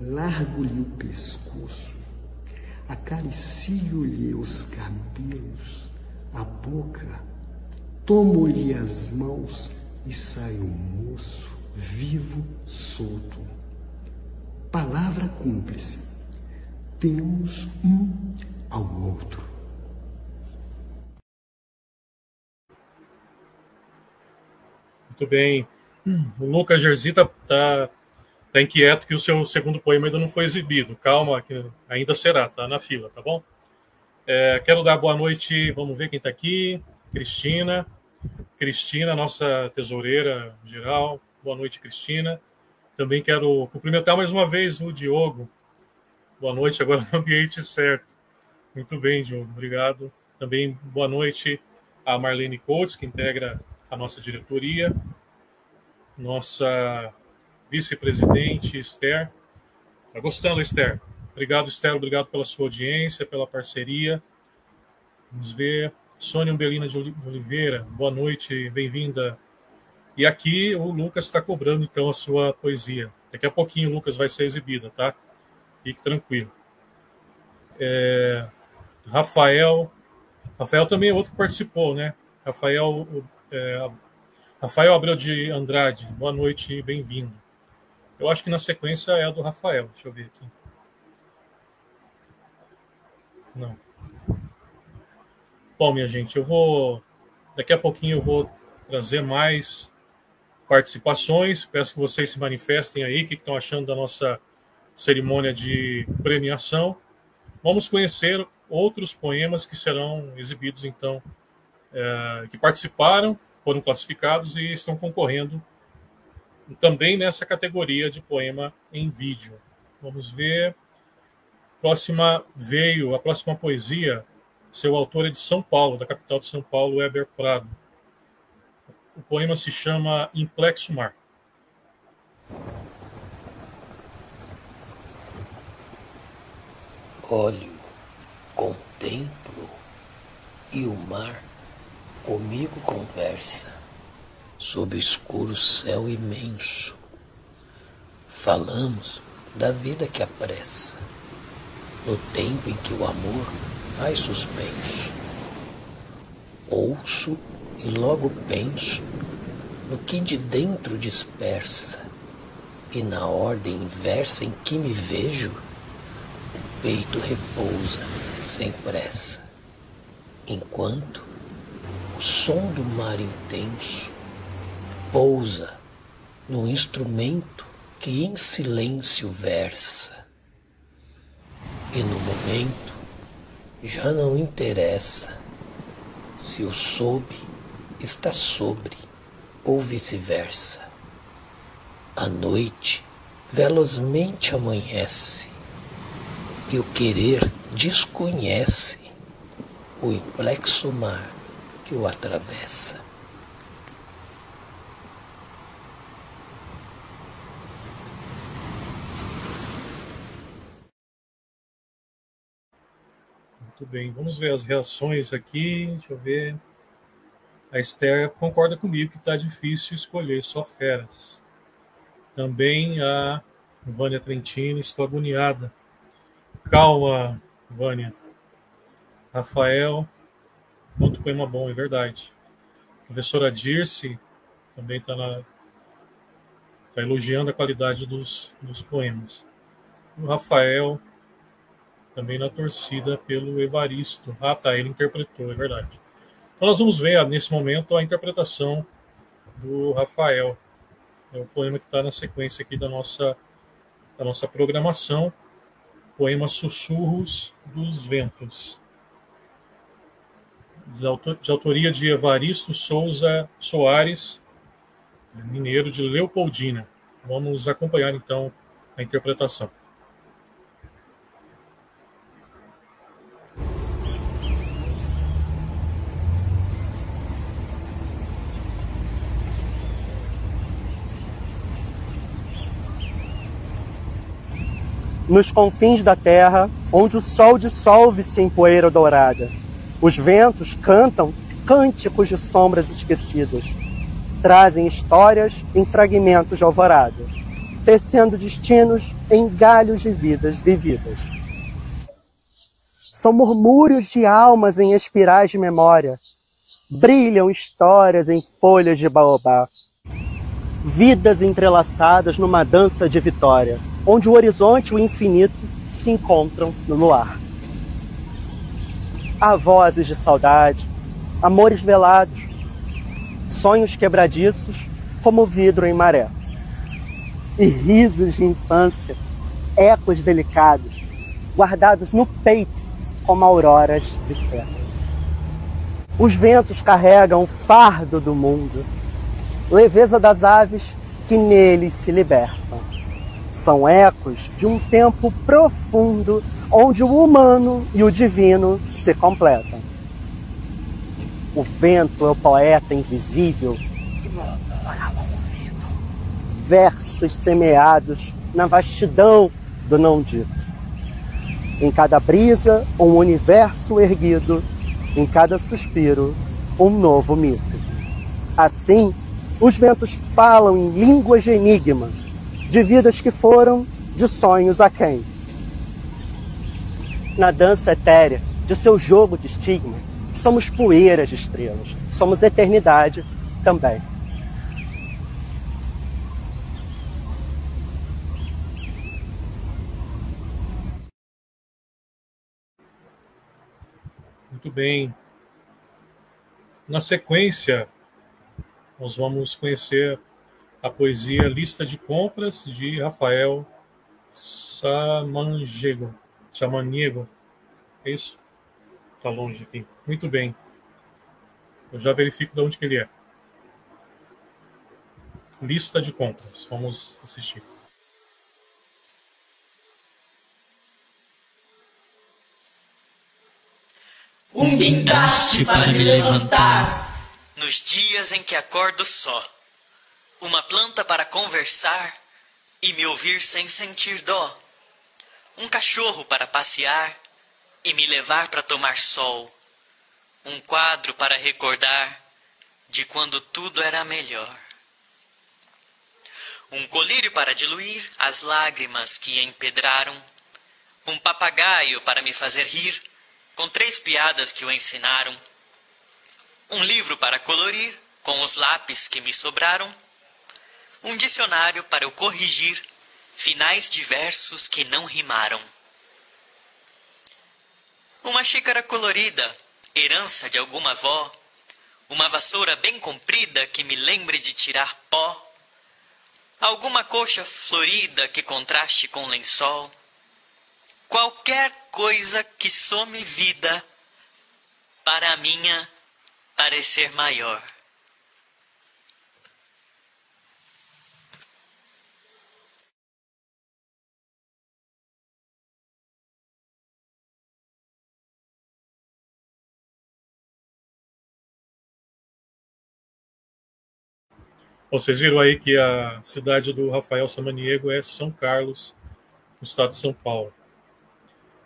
largo-lhe o pescoço, acaricio-lhe os cabelos, a boca, tomo-lhe as mãos e saio moço, vivo, solto. palavra cúmplice. Temos um ao outro. Muito bem. O Lucas Jerzy tá inquieto que o seu segundo poema ainda não foi exibido. Calma, que ainda será, tá na fila, tá bom? Quero dar boa noite, vamos ver quem está aqui. Cristina, nossa tesoureira geral. Boa noite, Cristina. Também quero cumprimentar mais uma vez o Diogo. Boa noite, agora no ambiente certo. Muito bem, Diogo, obrigado. Também boa noite a Marlene Coates, que integra a nossa diretoria. Nossa vice-presidente, Esther. Está gostando, Esther? Obrigado, Esther. Obrigado pela sua audiência, pela parceria. Vamos ver. Sônia Umbelina de Oliveira. Boa noite, bem-vinda. E aqui o Lucas está cobrando, então, a sua poesia. Daqui a pouquinho o Lucas vai ser exibida, tá? Fique tranquilo. Rafael também é outro que participou, né? Rafael Abreu de Andrade. Boa noite e bem-vindo. Eu acho que na sequência é a do Rafael. Deixa eu ver aqui. Não. Bom, minha gente, daqui a pouquinho eu vou trazer mais participações. Peço que vocês se manifestem aí, o que estão achando da nossa cerimônia de premiação. Vamos conhecer outros poemas que serão exibidos, então, que participaram, foram classificados e estão concorrendo também nessa categoria de poema em vídeo. Vamos ver. A próxima poesia. Seu autor é de São Paulo, da capital de São Paulo, Weber Prado. O poema se chama Implexo Mar. Olho, contemplo, e o mar comigo conversa, sob o escuro céu imenso. Falamos da vida que apressa, no tempo em que o amor faz suspenso. Ouço e logo penso no que de dentro dispersa, e na ordem inversa em que me vejo, o peito repousa sem pressa, enquanto o som do mar intenso pousa no instrumento que em silêncio versa. E no momento já não interessa se o sob está sobre ou vice-versa. A noite velozmente amanhece e o querer desconhece o implexo mar que o atravessa. Muito bem, vamos ver as reações aqui. Deixa eu ver. A Esther concorda comigo que está difícil escolher, só feras. Também a Vânia Trentini, estou agoniada. Calma, Vânia. Rafael, muito poema bom, é verdade. A professora Dirce também está elogiando a qualidade dos poemas. O Rafael também na torcida pelo Evaristo. Ah, tá, ele interpretou, é verdade. Então nós vamos ver nesse momento a interpretação do Rafael. É o poema que está na sequência aqui da nossa programação. Poema Sussurros dos Ventos. De autoria de Evaristo Souza Soares, mineiro de Leopoldina. Vamos acompanhar então a interpretação. Nos confins da terra, onde o sol dissolve-se em poeira dourada, os ventos cantam cânticos de sombras esquecidas, trazem histórias em fragmentos de alvorada, tecendo destinos em galhos de vidas vividas. São murmúrios de almas em espirais de memória, brilham histórias em folhas de baobá. vidas entrelaçadas numa dança de vitória, onde o horizonte e o infinito se encontram no luar. Há vozes de saudade, amores velados, sonhos quebradiços como vidro em maré, e risos de infância, ecos delicados, guardados no peito como auroras de fé. Os ventos carregam o fardo do mundo, leveza das aves que neles se libertam. São ecos de um tempo profundo onde o humano e o divino se completam. O vento é o poeta invisível que murmura ao ouvido versos semeados na vastidão do não dito. Em cada brisa, um universo erguido, em cada suspiro, um novo mito. Assim, os ventos falam em línguas de enigma, de vidas que foram, de sonhos aquém. Na dança etérea de seu jogo de estigma, somos poeiras de estrelas, somos eternidade também. Muito bem. Na sequência, nós vamos conhecer a poesia Lista de Compras, de Rafael Samaniego. É isso? Está longe aqui. Muito bem. Eu já verifico de onde que ele é. Lista de Compras. Vamos assistir. Um guindaste para me levantar nos dias em que acordo só. Uma planta para conversar e me ouvir sem sentir dó. Um cachorro para passear e me levar para tomar sol. Um quadro para recordar de quando tudo era melhor. Um colírio para diluir as lágrimas que empedraram. Um papagaio para me fazer rir com 3 piadas que o ensinaram. Um livro para colorir com os lápis que me sobraram. Um dicionário para eu corrigir finais de versos que não rimaram. Uma xícara colorida, herança de alguma avó. Uma vassoura bem comprida que me lembre de tirar pó. Alguma coxa florida que contraste com lençol. Qualquer coisa que some vida para a minha parecer maior. Vocês viram aí que a cidade do Rafael Samaniego é São Carlos, no estado de São Paulo.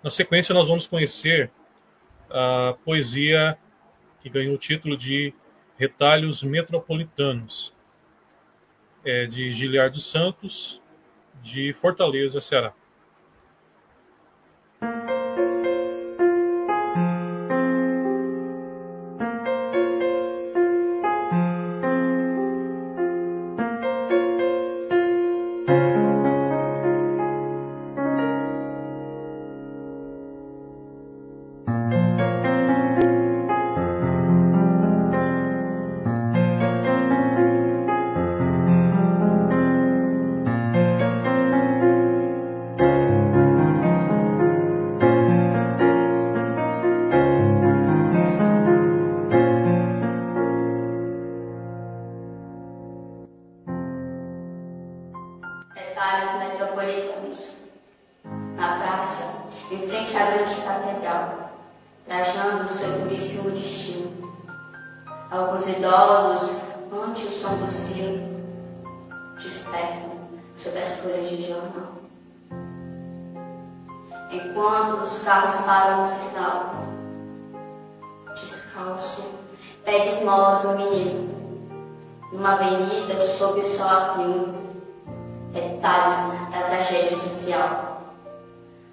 Na sequência, nós vamos conhecer a poesia que ganhou o título de Retalhos Metropolitanos, de Giliardo Santos, de Fortaleza, Ceará. Retalhos metropolitanos. Na praça, em frente à grande catedral, trajando o seu duríssimo destino. Alguns idosos, ante o som do sino, despertam sob as folhas de jornal. Enquanto os carros param no sinal, descalço, pede esmolas um menino, numa avenida sob o sol arco-íris. Retalhos da tragédia social.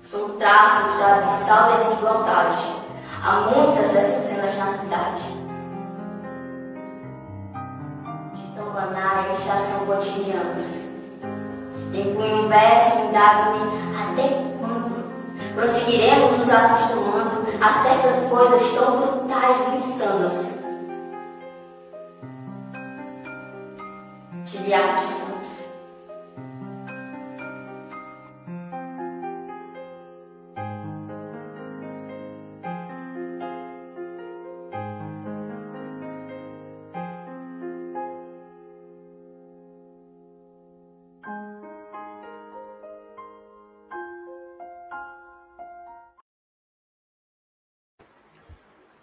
São traços da abissal desigualdade. Há muitas dessas cenas na cidade. De tão banais, já são cotidianos. Empunho um verso, indago-me até quando prosseguiremos nos acostumando a certas coisas tão brutais e insanas. Giliardo de Santos.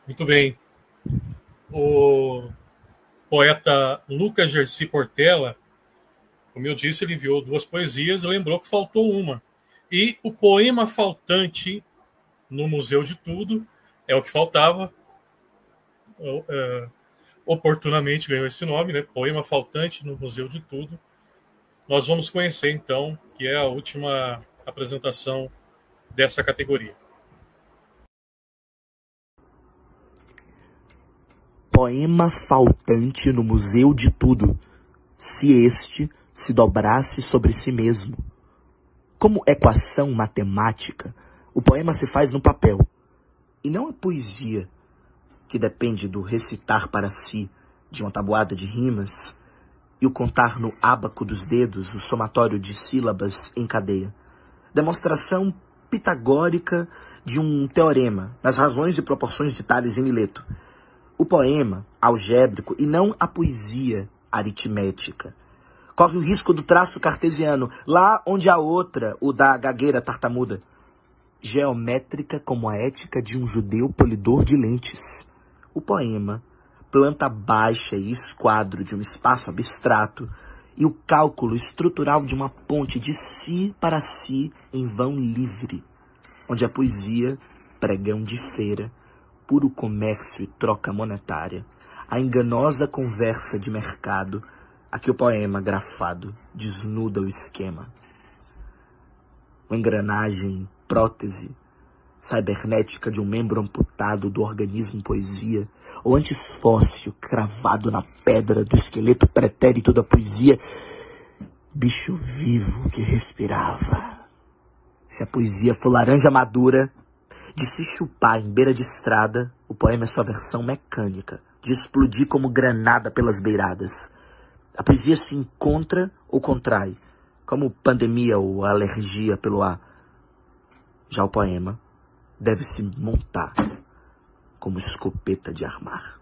Muito bem. O poeta Lucas Gersi Portela, como eu disse, ele enviou 2 poesias e lembrou que faltou uma. E o poema faltante no Museu de Tudo é o que faltava. Oportunamente ganhou esse nome, né? Poema faltante no Museu de Tudo. Nós vamos conhecer, então, que é a última apresentação dessa categoria. Poema faltante no Museu de Tudo, se este se dobrasse sobre si mesmo. Como equação matemática, o poema se faz no papel, e não a poesia, que depende do recitar para si de uma tabuada de rimas e o contar no ábaco dos dedos o somatório de sílabas em cadeia. Demonstração pitagórica de um teorema nas razões e proporções de Tales e Mileto. O poema algébrico e não a poesia aritmética. Corre o risco do traço cartesiano, lá onde a outra, o da gagueira tartamuda. Geométrica como a ética de um judeu polidor de lentes. O poema, planta baixa e esquadro de um espaço abstrato, e o cálculo estrutural de uma ponte de si para si em vão livre, onde a poesia, pregão de feira, puro comércio e troca monetária, a enganosa conversa de mercado, a que o poema grafado desnuda o esquema. Uma engrenagem, prótese, cibernética de um membro amputado do organismo poesia, ou antes fóssil cravado na pedra do esqueleto pretérito da poesia, bicho vivo que respirava. Se a poesia for laranja madura, de se chupar em beira de estrada, o poema é sua versão mecânica, de explodir como granada pelas beiradas. A poesia se encontra ou contrai, como pandemia ou alergia pelo ar. Já o poema deve se montar como escopeta de armar.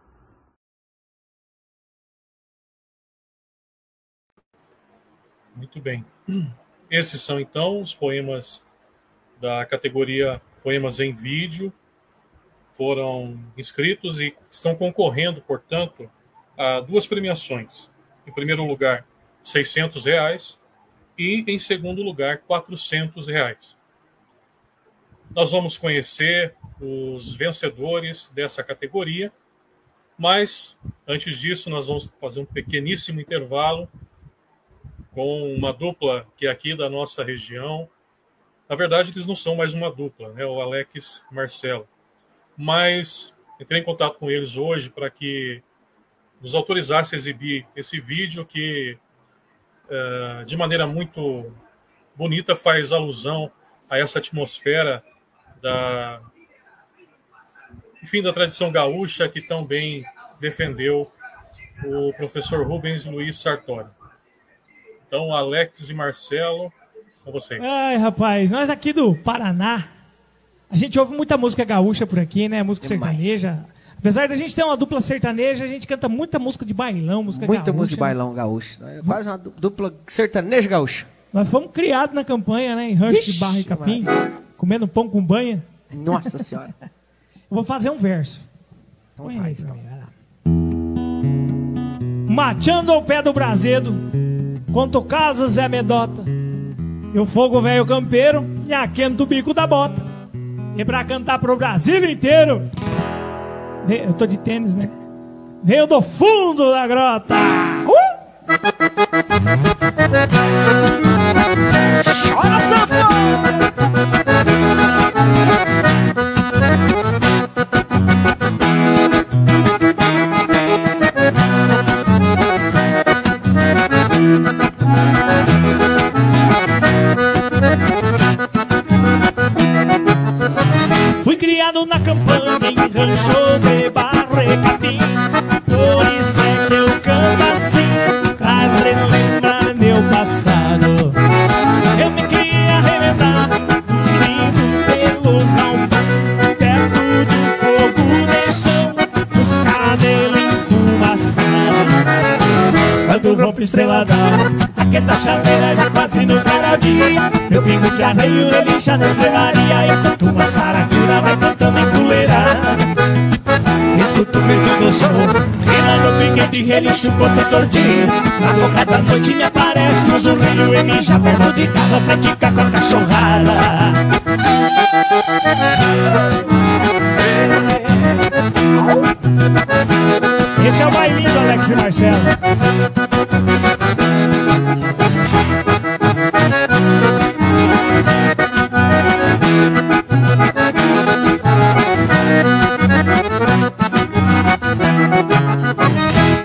Muito bem. Esses são, então, os poemas da categoria Poemas em Vídeo. Foram inscritos e estão concorrendo, portanto, a 2 premiações. Em primeiro lugar, R$600 e, em segundo lugar, R$400. Nós vamos conhecer os vencedores dessa categoria, mas, antes disso, nós vamos fazer um pequeníssimo intervalo com uma dupla que é aqui da nossa região. Na verdade, eles não são mais uma dupla, né? O Alex e Marcelo. Mas entrei em contato com eles hoje para que nos autorizasse a exibir esse vídeo que, de maneira muito bonita, faz alusão a essa atmosfera da tradição gaúcha que tão bem defendeu o professor Rubens Luiz Sartori. Então, Alex e Marcelo, com vocês. Ai, rapaz, nós aqui do Paraná, a gente ouve muita música gaúcha por aqui, né? Música sertaneja. Apesar de a gente ter uma dupla sertaneja, a gente canta muita música de bailão, música gaúcha. Muita música de bailão gaúcho. Quase uma dupla sertaneja gaúcha. Nós fomos criados na campanha, né? Em rancho de barra e capim, comendo pão com banha. Nossa Senhora. Eu vou fazer um verso. Então faz, então. Mateando ao pé do brasedo, quanto caso Zé Medota, e o fogo velho campeiro e aquendo do bico da bota. E pra cantar pro Brasil inteiro, eu tô de tênis, né? Veio do fundo da grota. Chora, safado! quando rompe estreladão. Aqui da chaleira já quase no final dia. Meu pingo de arreio ele já na estrevaria. Enquanto uma saracura vai cantando empoleirada, escuto o grito do som, rina no piquete, relincho o corpo todinho. Na boca da noite me aparece um zurrilho e me já perto de casa pratica com a cachorrada. Esse é o bailinho do Alex e Marcelo.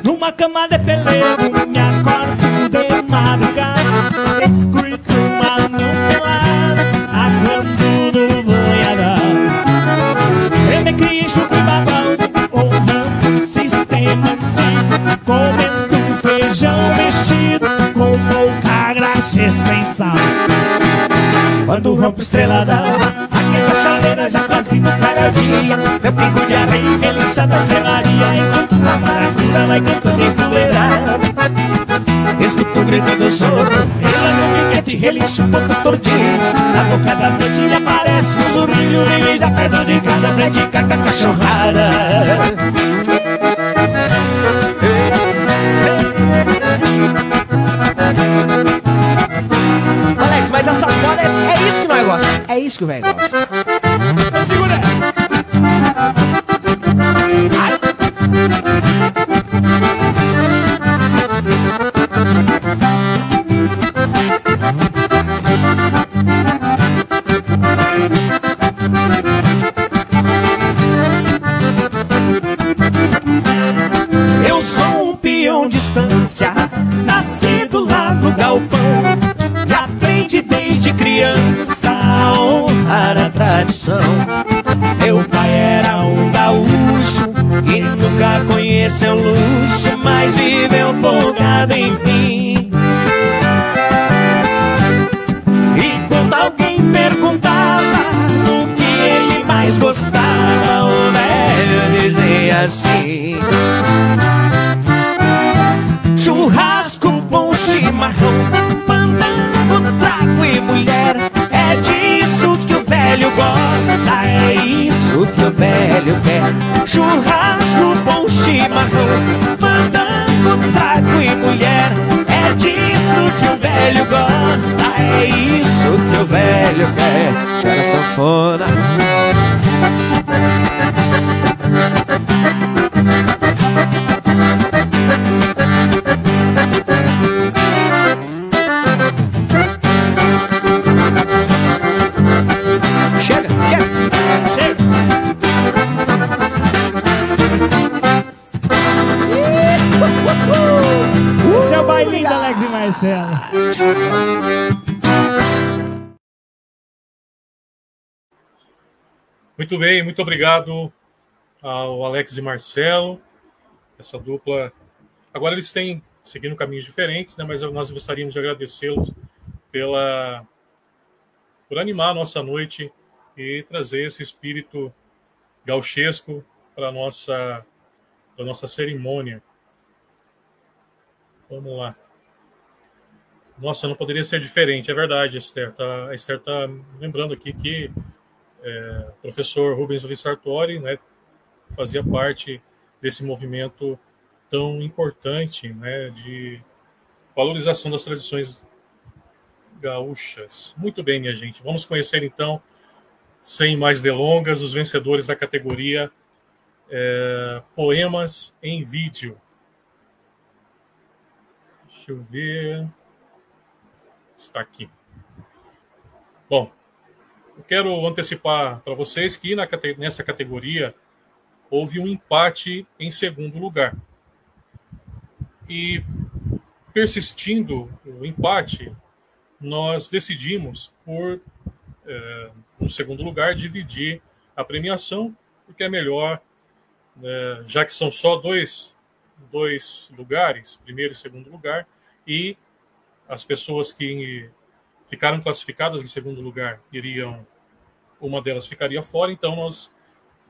Numa cama de pelego me acordo de madrugada, escuto uma nutelada aguando no banhadão. Eu me criei chuco e babão, honrando o sistema antigo, comendo feijão mexido com pouca graxa e sem sal. Quando rompe estreladão, aqui da chaleira já quase no claro dia. Meu pingo de arreio relincha da estrevaria, enquanto a saracura vai cantando empoleirada. Escuto o grito do soro, ela no piquete relincha o ponto todinho. Na boca da noite me aparece um zurrilho e já perto de casa pratica com a cachorrada. Alex, mas essa foda é isso que nós gostamos. É isso que o velho gosta. Segura! Eu sou um peão de estância, nascido lá no galpão, e aprendi desde criança a honrar a tradição. Meu pai era um gaúcho que nunca conheceu luxo, mas viveu folgado enfim. E quando alguém perguntava do que ele mais gostava, o velho dizia assim: churrasco, bom chimarrão, fandango, trago e mulher. É disso que o velho gosta, é isso que o velho quer. Churrasco, bom chimarrão, fandango, trago e mulher. É disso que o velho gosta, é isso que o velho quer. Chega a sanfona. Chega, chega, chega. Esse é o bailinho da Alex e Marcelo. Muito bem, muito obrigado ao Alex e Marcelo. Essa dupla. Agora eles têm seguindo caminhos diferentes, né? Mas nós gostaríamos de agradecê-los por animar a nossa noite e trazer esse espírito gauchesco para a nossa cerimônia. Vamos lá. Nossa, não poderia ser diferente, é verdade, Esther. A Esther está lembrando aqui que o professor Rubens Luiz Sartori, né, fazia parte desse movimento tão importante, né, de valorização das tradições gaúchas. Muito bem, minha gente. Vamos conhecer, então, sem mais delongas, os vencedores da categoria Poemas em Vídeo. Deixa eu ver. Está aqui. Bom, eu quero antecipar para vocês que nessa categoria houve um empate em segundo lugar. E, persistindo o empate, nós decidimos, no segundo lugar, dividir a premiação, porque é melhor, já que são só dois lugares, primeiro e segundo lugar, e as pessoas que ficaram classificadas em segundo lugar uma delas ficaria fora, então nós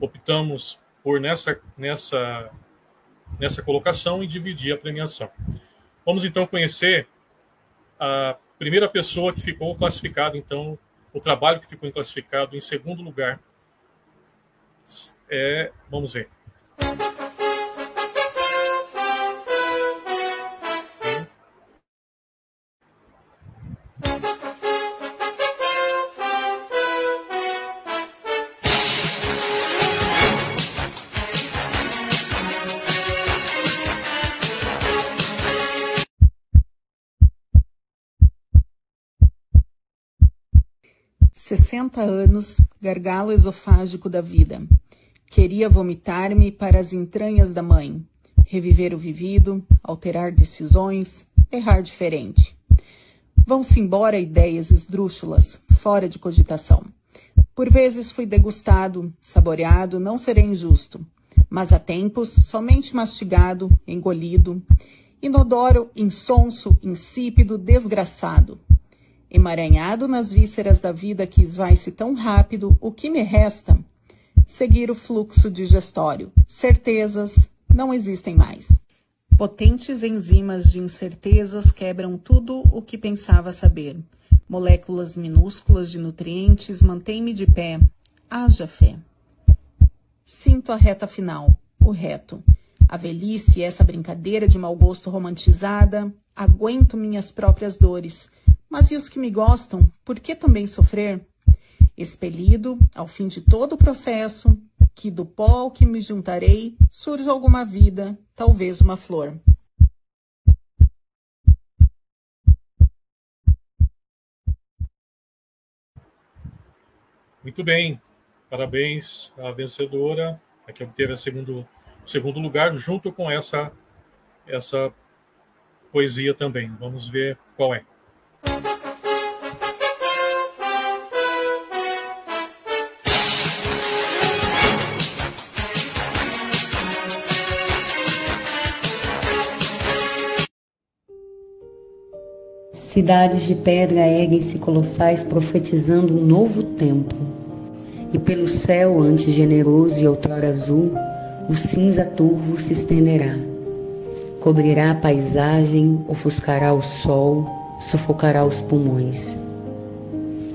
optamos por nessa colocação e dividir a premiação. Vamos então conhecer a primeira pessoa que ficou classificada, então, o trabalho que ficou classificado em segundo lugar. Vamos ver. "60 anos, gargalo esofágico da vida. Queria vomitar-me para as entranhas da mãe, reviver o vivido, alterar decisões, errar diferente. Vão-se embora ideias esdrúxulas, fora de cogitação. Por vezes fui degustado, saboreado, não serei injusto, mas há tempos somente mastigado, engolido, inodoro, insonso, insípido, desgraçado. Emaranhado nas vísceras da vida que esvai-se tão rápido, o que me resta? Seguir o fluxo digestório. Certezas não existem mais. Potentes enzimas de incertezas quebram tudo o que pensava saber. Moléculas minúsculas de nutrientes mantêm-me de pé. Haja fé. Sinto a reta final, o reto. A velhice, essa brincadeira de mau gosto romantizada. Aguento minhas próprias dores. Mas e os que me gostam, por que também sofrer? Expelido, ao fim de todo o processo, que do pó ao que me juntarei, surja alguma vida, talvez uma flor. Muito bem, parabéns à vencedora, a que obteve o segundo lugar, junto com essa poesia também. Vamos ver qual é. Cidades de pedra erguem-se colossais, profetizando um novo tempo. E pelo céu, antes generoso e outrora azul, o cinza turvo se estenderá. Cobrirá a paisagem, ofuscará o sol, sufocará os pulmões.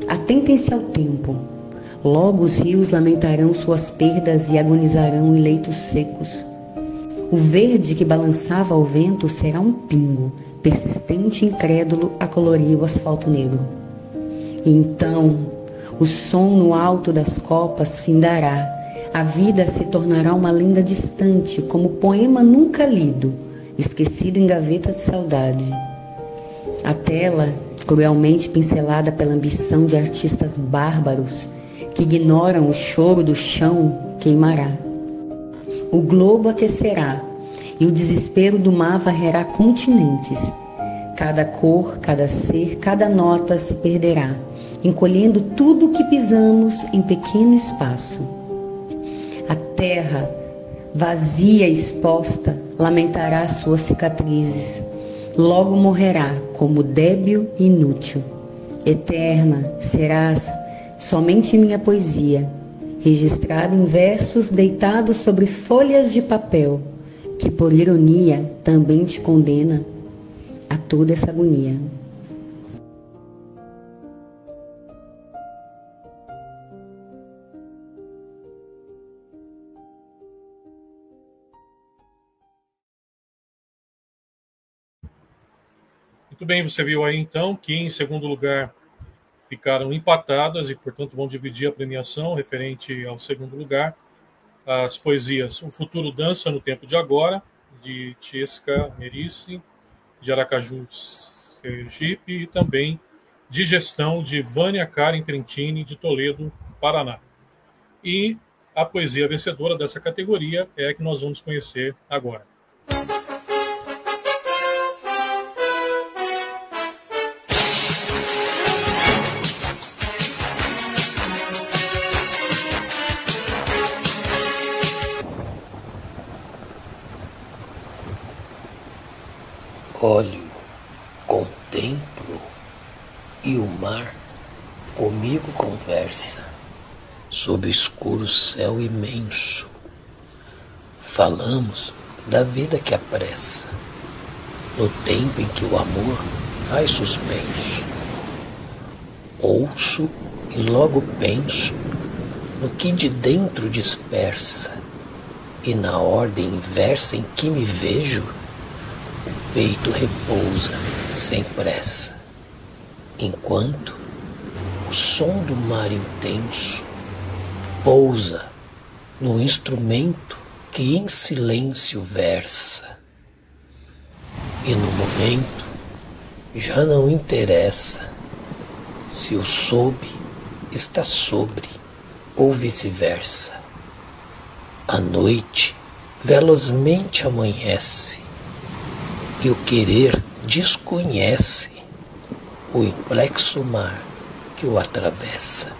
Atentem-se ao tempo. Logo os rios lamentarão suas perdas e agonizarão em leitos secos. O verde que balançava ao vento será um pingo, persistente e incrédulo a colorir o asfalto negro. E então, o som no alto das copas findará, a vida se tornará uma lenda distante, como poema nunca lido, esquecido em gaveta de saudade. A tela, cruelmente pincelada pela ambição de artistas bárbaros, que ignoram o choro do chão, queimará. O globo aquecerá, e o desespero do mar varrerá continentes. Cada cor, cada ser, cada nota se perderá, encolhendo tudo o que pisamos em pequeno espaço. A terra, vazia e exposta, lamentará suas cicatrizes. Logo morrerá como débil e inútil. Eterna serás somente minha poesia, registrada em versos deitados sobre folhas de papel, que por ironia também te condena a toda essa agonia. Muito bem, você viu aí então que em segundo lugar ficaram empatadas e, portanto, vão dividir a premiação referente ao segundo lugar. As poesias O Futuro Dança no Tempo de Agora, de Tiesca Merici, de Aracaju, Sergipe, e também Digestão, de Vânia Karen Trentini, de Toledo, Paraná. E a poesia vencedora dessa categoria é a que nós vamos conhecer agora. Olho, contemplo, e o mar comigo conversa, sob escuro céu imenso. Falamos da vida que apressa, no tempo em que o amor faz suspenso. Ouço e logo penso no que de dentro dispersa, e na ordem inversa em que me vejo, o peito repousa sem pressa, enquanto o som do mar intenso pousa no instrumento que em silêncio versa. E no momento já não interessa se o sob está sobre ou vice-versa. A noite velozmente amanhece e o querer desconhece o complexo mar que o atravessa.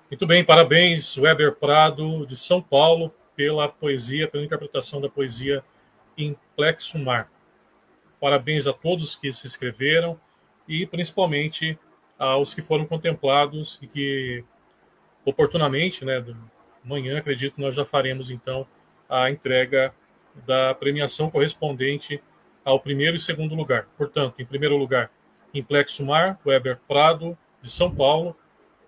Muito bem, parabéns, Weber Prado, de São Paulo, pela poesia, pela interpretação da poesia em Complexo Mar. Parabéns a todos que se inscreveram e principalmente aos que foram contemplados e que oportunamente, né, amanhã, acredito, nós já faremos então a entrega da premiação correspondente ao primeiro e segundo lugar. Portanto, em primeiro lugar, Complexo Mar, Weber Prado, de São Paulo.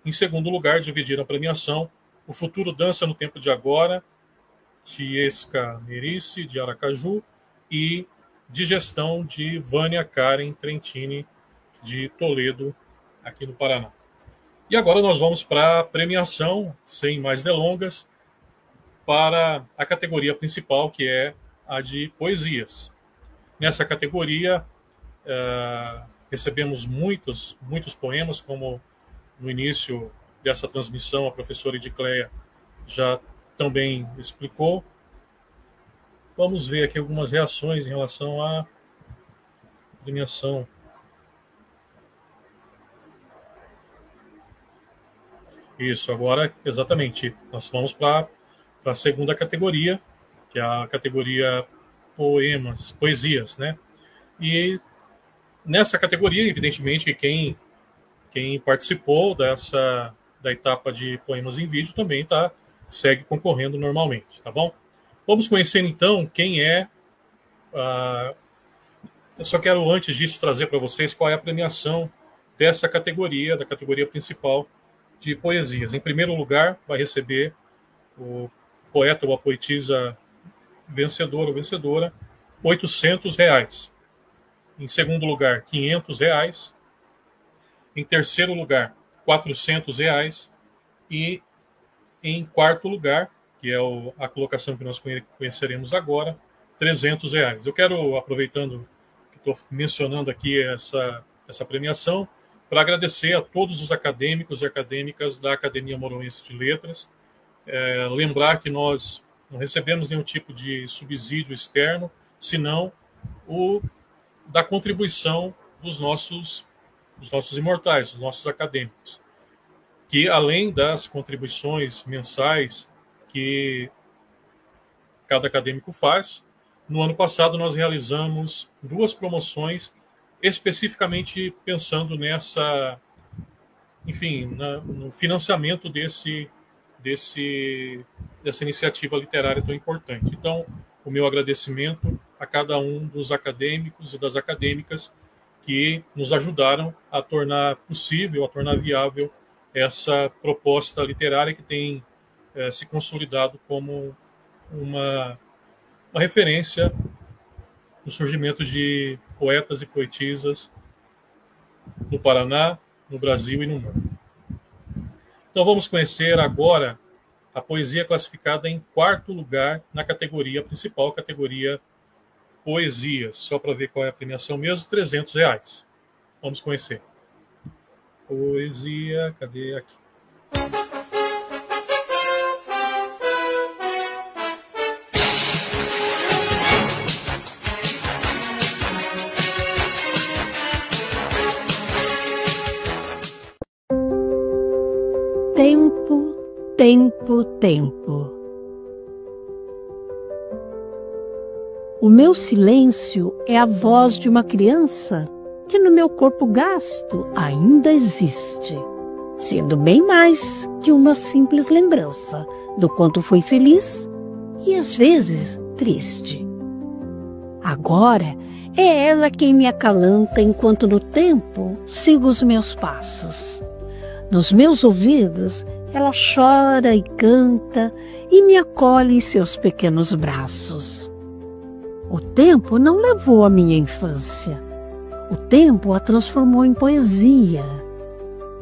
Em segundo lugar, dividiram a premiação O Futuro Dança no Tempo de Agora, Tiesca Merice, de Aracaju, e Digestão, de Vânia Karen Trentini, de Toledo, aqui no Paraná. E agora nós vamos para a premiação, sem mais delongas, para a categoria principal, que é a de poesias. Nessa categoria, recebemos muitos poemas, como no início dessa transmissão a professora Edicleia já também explicou. Vamos ver aqui algumas reações em relação à premiação. Isso, agora, exatamente. Nós vamos para a segunda categoria, que é a categoria poesias, né? E nessa categoria, evidentemente, quem participou da etapa de poemas em vídeo também segue concorrendo normalmente, tá bom? Vamos conhecer, então, quem é... eu só quero, antes disso, trazer para vocês qual é a premiação dessa categoria, da categoria principal de poesias. Em primeiro lugar, vai receber o poeta ou a poetisa vencedor ou vencedora, R$800. Em segundo lugar, R$500. Em terceiro lugar, R$400. E em quarto lugar, que é a colocação que nós conheceremos agora, R$300. Eu quero, aproveitando que estou mencionando aqui essa premiação, para agradecer a todos os acadêmicos e acadêmicas da Academia Moroense de Letras. Lembrar que nós não recebemos nenhum tipo de subsídio externo, senão o da contribuição dos nossos imortais, dos nossos acadêmicos, que além das contribuições mensais que cada acadêmico faz, no ano passado nós realizamos 2 promoções especificamente pensando nessa, enfim, no financiamento dessa iniciativa literária tão importante. Então, o meu agradecimento a cada um dos acadêmicos e das acadêmicas que nos ajudaram a tornar possível, a tornar viável essa proposta literária que tem se consolidado como uma referência no surgimento de poetas e poetisas no Paraná, no Brasil e no mundo. Então vamos conhecer agora a poesia classificada em quarto lugar na categoria principal, categoria poesias. Só para ver qual é a premiação mesmo, R$300. Vamos conhecer. Poesia, cadê aqui? Tempo, tempo, tempo. O meu silêncio é a voz de uma criança que no meu corpo gasto ainda existe. sendo bem mais que uma simples lembrança do quanto fui feliz e às vezes triste. Agora é ela quem me acalanta enquanto no tempo sigo os meus passos. Nos meus ouvidos ela chora e canta e me acolhe em seus pequenos braços. O tempo não levou a minha infância. O tempo a transformou em poesia,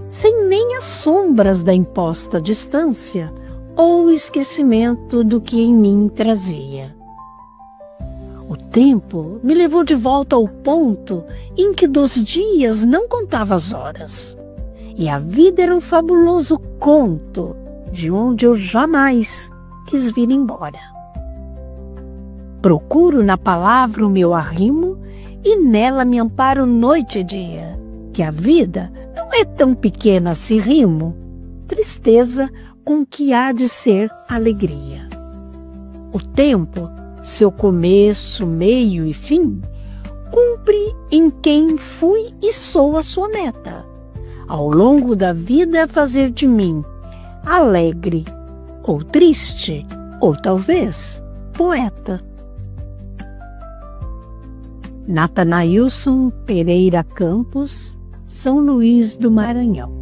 sem nem as sombras da imposta distância ou o esquecimento do que em mim trazia. O tempo me levou de volta ao ponto em que dos dias não contava as horas, e a vida era um fabuloso conto de onde eu jamais quis vir embora. Procuro na palavra o meu arrimo e nela me amparo noite e dia, que a vida não é tão pequena se rimo, tristeza com que há de ser alegria. O tempo, seu começo, meio e fim, cumpre em quem fui e sou a sua meta. Ao longo da vida fazer de mim alegre, ou triste, ou talvez poeta. Natanailson Pereira Campos, São Luís do Maranhão.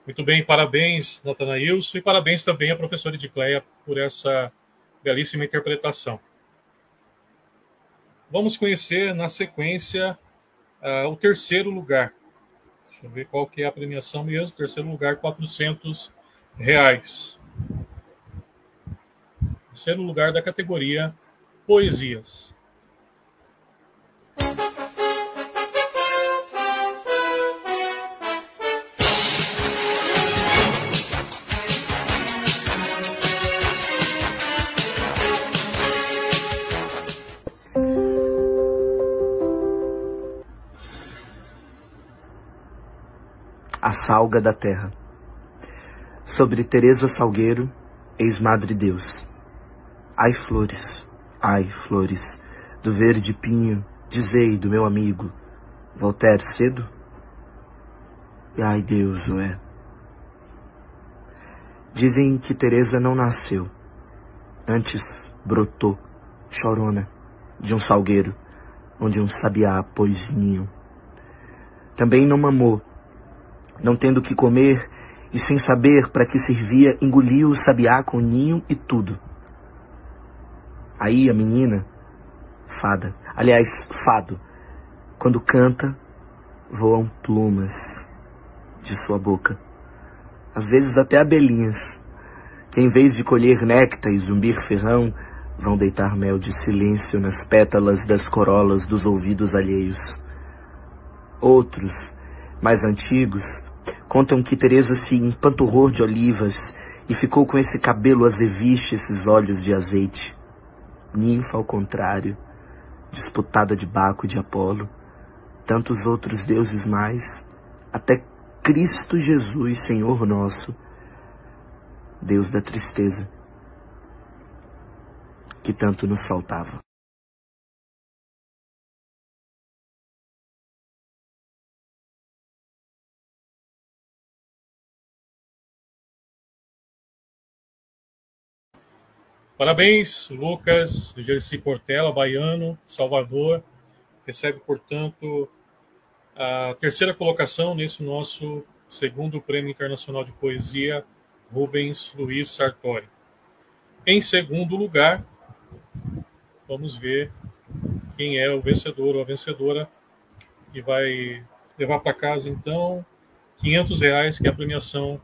Muito bem, parabéns, Natanailson, e parabéns também à professora Edicleia por essa belíssima interpretação. Vamos conhecer, na sequência, o terceiro lugar. Deixa eu ver qual que é a premiação mesmo. Terceiro lugar, R$400. Terceiro lugar da categoria Poesias. A Salga da Terra. Sobre Teresa Salgueiro, ex-Madre Deus. Ai, flores, do verde pinho, dizei do meu amigo, Voltaire cedo? E ai, Deus, o é. Dizem que Teresa não nasceu, antes brotou, chorona, de um salgueiro, onde um sabiá pôs ninho. Também não mamou, não tendo o que comer, e sem saber para que servia, engoliu o sabiá com ninho e tudo. Aí a menina, fado, quando canta, voam plumas de sua boca. Às vezes até abelhinhas, que em vez de colher néctar e zumbir ferrão, vão deitar mel de silêncio nas pétalas das corolas dos ouvidos alheios. Outros, mais antigos, contam que Teresa se empanturrou de olivas e ficou com esse cabelo azeviche, esses olhos de azeite. Ninfa ao contrário, disputada de Baco e de Apolo, tantos outros deuses mais, até Cristo Jesus, Senhor nosso, Deus da tristeza, que tanto nos faltava. Parabéns, Lucas, Gersi Portela, baiano, Salvador. Recebe, portanto, a terceira colocação nesse nosso segundo Prêmio Internacional de Poesia Rubens Luiz Sartori. Em segundo lugar, vamos ver quem é o vencedor ou a vencedora, que vai levar para casa, então, R$500, que é a premiação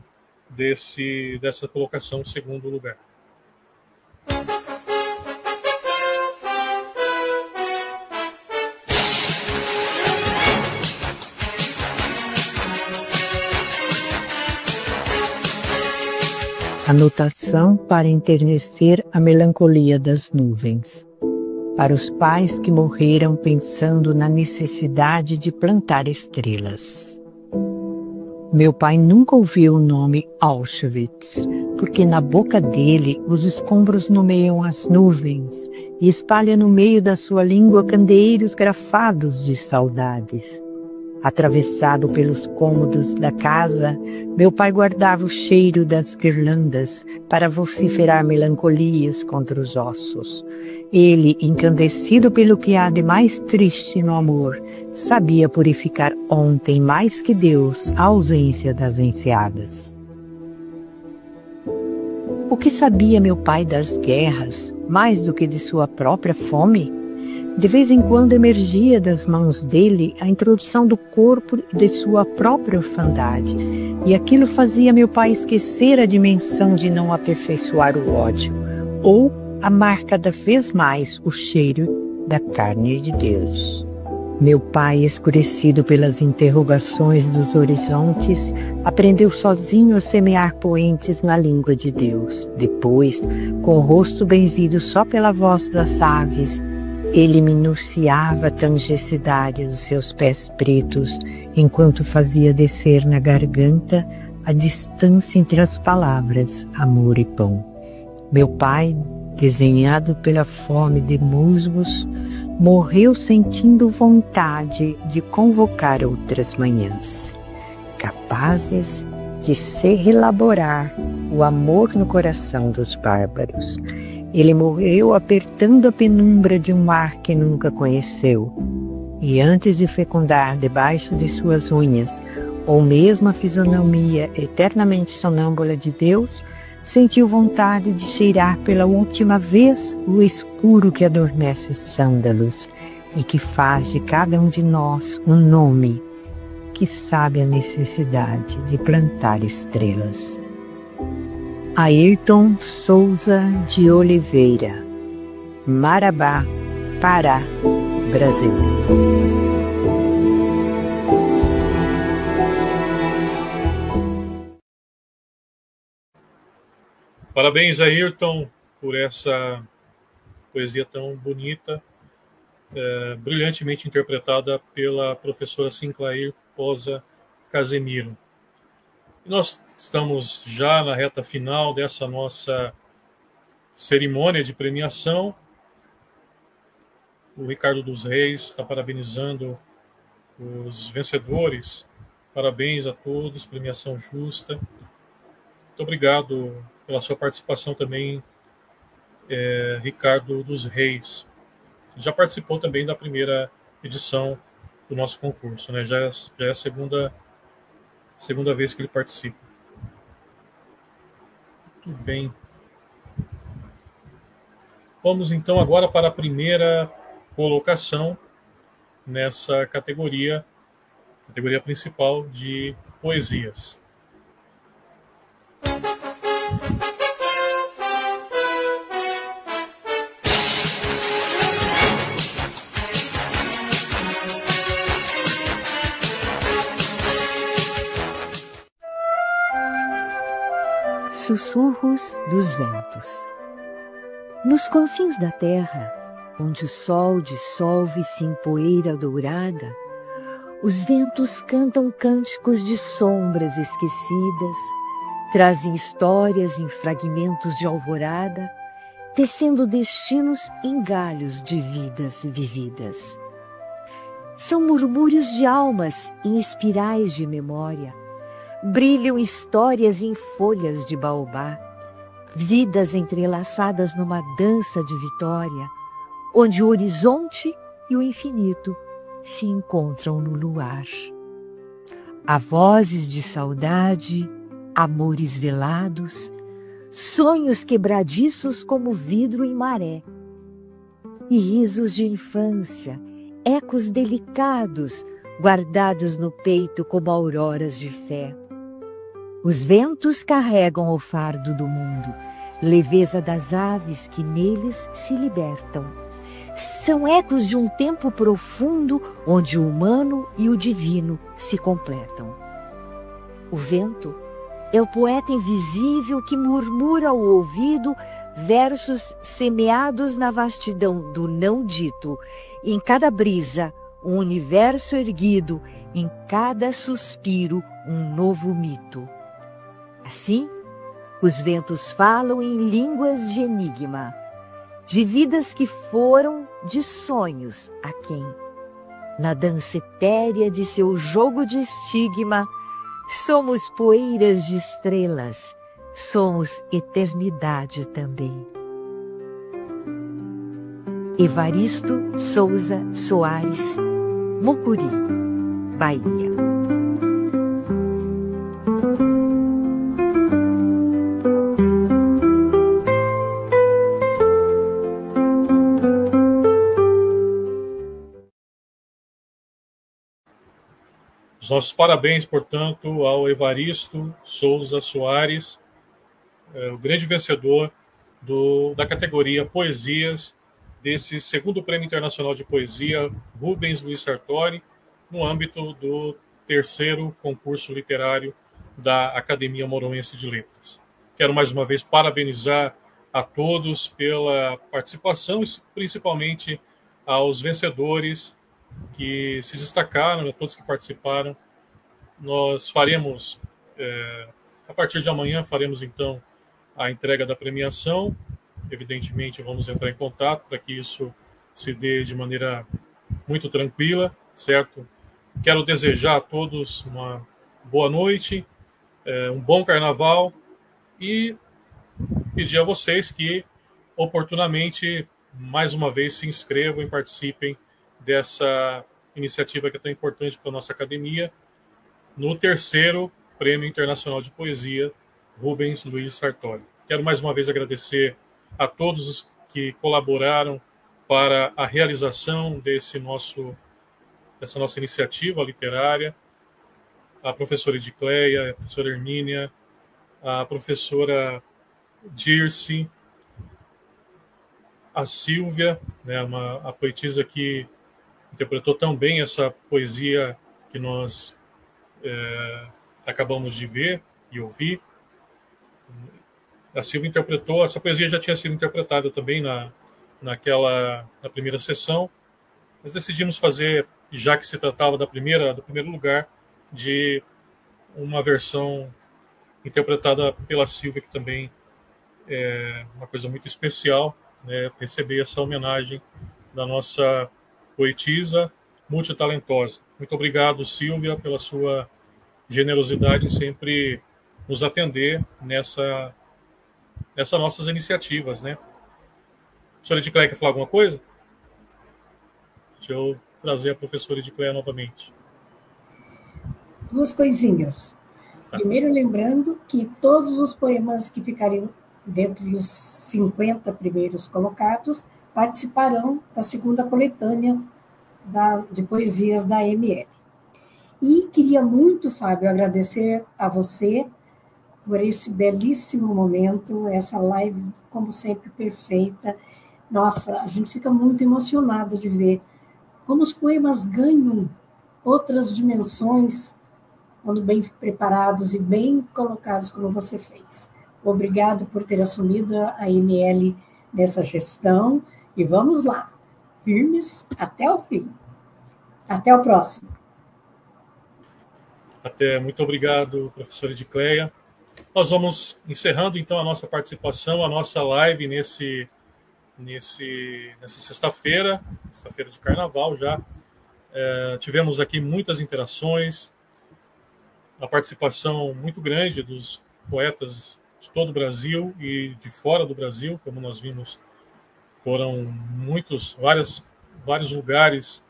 dessa colocação segundo lugar. Anotação para enternecer a melancolia das nuvens. Para os pais que morreram pensando na necessidade de plantar estrelas. Meu pai nunca ouviu o nome Auschwitz, porque na boca dele os escombros nomeiam as nuvens e espalha no meio da sua língua candeeiros grafados de saudades. Atravessado pelos cômodos da casa, meu pai guardava o cheiro das guirlandas para vociferar melancolias contra os ossos. Ele, encandecido pelo que há de mais triste no amor, sabia purificar ontem mais que Deus a ausência das enseadas. O que sabia meu pai das guerras, mais do que de sua própria fome? De vez em quando emergia das mãos dele a introdução do corpo de sua própria orfandade, e aquilo fazia meu pai esquecer a dimensão de não aperfeiçoar o ódio, ou amar cada vez mais o cheiro da carne de Deus. Meu pai, escurecido pelas interrogações dos horizontes, aprendeu sozinho a semear poentes na língua de Deus. Depois, com o rosto benzido só pela voz das aves, ele minuciava a tangecidade dos seus pés pretos, enquanto fazia descer na garganta a distância entre as palavras amor e pão. Meu pai, desenhado pela fome de musgos, morreu sentindo vontade de convocar outras manhãs, capazes de se relaborar o amor no coração dos bárbaros. Ele morreu apertando a penumbra de um mar que nunca conheceu, e antes de fecundar debaixo de suas unhas, ou mesmo a fisionomia eternamente sonâmbula de Deus, sentiu vontade de cheirar pela última vez o escuro que adormece os sândalos e que faz de cada um de nós um nome que sabe a necessidade de plantar estrelas. Ayrton Souza de Oliveira, Marabá, Pará, Brasil. Parabéns, Ayrton, por essa poesia tão bonita, brilhantemente interpretada pela professora Sinclair Posa Casemiro. Nós estamos já na reta final dessa nossa cerimônia de premiação. O Ricardo dos Reis está parabenizando os vencedores. Parabéns a todos, premiação justa. Muito obrigado pela sua participação também, Ricardo dos Reis. Já participou também da primeira edição do nosso concurso, né? Já é a segunda vez que ele participa. Muito bem. Vamos então agora para a primeira colocação nessa categoria principal de poesias. Sussurros dos ventos. Nos confins da terra, onde o sol dissolve-se em poeira dourada, os ventos cantam cânticos de sombras esquecidas, trazem histórias em fragmentos de alvorada, tecendo destinos em galhos de vidas vividas. São murmúrios de almas em espirais de memória, brilham histórias em folhas de baobá, vidas entrelaçadas numa dança de vitória, onde o horizonte e o infinito se encontram no luar. Há vozes de saudade, amores velados, sonhos quebradiços como vidro em maré, e risos de infância, ecos delicados, guardados no peito como auroras de fé. Os ventos carregam o fardo do mundo, leveza das aves que neles se libertam. São ecos de um tempo profundo onde o humano e o divino se completam. O vento é o poeta invisível que murmura ao ouvido versos semeados na vastidão do não dito, em cada brisa um universo erguido, em cada suspiro um novo mito. Assim, os ventos falam em línguas de enigma, de vidas que foram de sonhos a quem, na dança etérea de seu jogo de estigma, somos poeiras de estrelas, somos eternidade também. Evaristo Souza Soares, Mucuri, Bahia. Os nossos parabéns, portanto, ao Evaristo Souza Soares, o grande vencedor da categoria Poesias, desse segundo Prêmio Internacional de Poesia Rubens Luiz Sartori, no âmbito do terceiro concurso literário da Academia Moronense de Letras. Quero mais uma vez parabenizar a todos pela participação, e principalmente aos vencedores que se destacaram, a todos que participaram. Nós faremos, a partir de amanhã, faremos então a entrega da premiação. Evidentemente, vamos entrar em contato para que isso se dê de maneira muito tranquila, certo? Quero desejar a todos uma boa noite, um bom carnaval e pedir a vocês que, oportunamente, mais uma vez, se inscrevam e participem dessa iniciativa que é tão importante para a nossa academia, no terceiro Prêmio Internacional de Poesia Rubens Luiz Sartori. Quero mais uma vez agradecer a todos os que colaboraram para a realização dessa nossa iniciativa literária, a professora Edicleia, a professora Hermínia, a professora Dirce, a Silvia, né, a poetisa que interpretou tão bem essa poesia que nós acabamos de ver e ouvir. A Silvia interpretou, essa poesia já tinha sido interpretada também na primeira sessão, mas decidimos fazer, já que se tratava do primeiro lugar, de uma versão interpretada pela Silvia, que também é uma coisa muito especial, né, receber essa homenagem da nossa poetisa multitalentosa. Muito obrigado, Silvia, pela sua generosidade em sempre nos atender nessas nossas iniciativas, né? A professora Edicleia quer falar alguma coisa? Deixa eu trazer a professora Edicleia novamente. Duas coisinhas. Primeiro, lembrando que todos os poemas que ficarem dentro dos 50 primeiros colocados participarão da segunda coletânea de poesias da ML. E queria muito, Fábio, agradecer a você por esse belíssimo momento, essa live, como sempre, perfeita. Nossa, a gente fica muito emocionada de ver como os poemas ganham outras dimensões quando bem preparados e bem colocados, como você fez. Obrigado por ter assumido a ML nessa gestão, e vamos lá, firmes até o fim. Até o próximo. Muito obrigado, professora Edicleia. Nós vamos encerrando, então, a nossa participação, a nossa live nessa sexta-feira de carnaval já. Tivemos aqui muitas interações, uma participação muito grande dos poetas de todo o Brasil e de fora do Brasil, como nós vimos, foram vários lugares,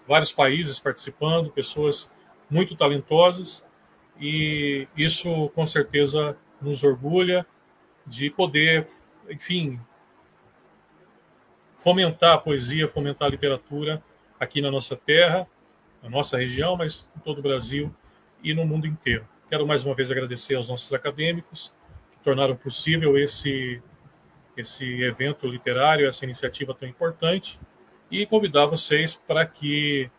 vários países participando, pessoas muito talentosas, e isso com certeza nos orgulha de poder, enfim, fomentar a poesia, fomentar a literatura aqui na nossa terra, na nossa região, mas em todo o Brasil e no mundo inteiro. Quero mais uma vez agradecer aos nossos acadêmicos que tornaram possível esse evento literário, essa iniciativa tão importante, e convidar vocês para que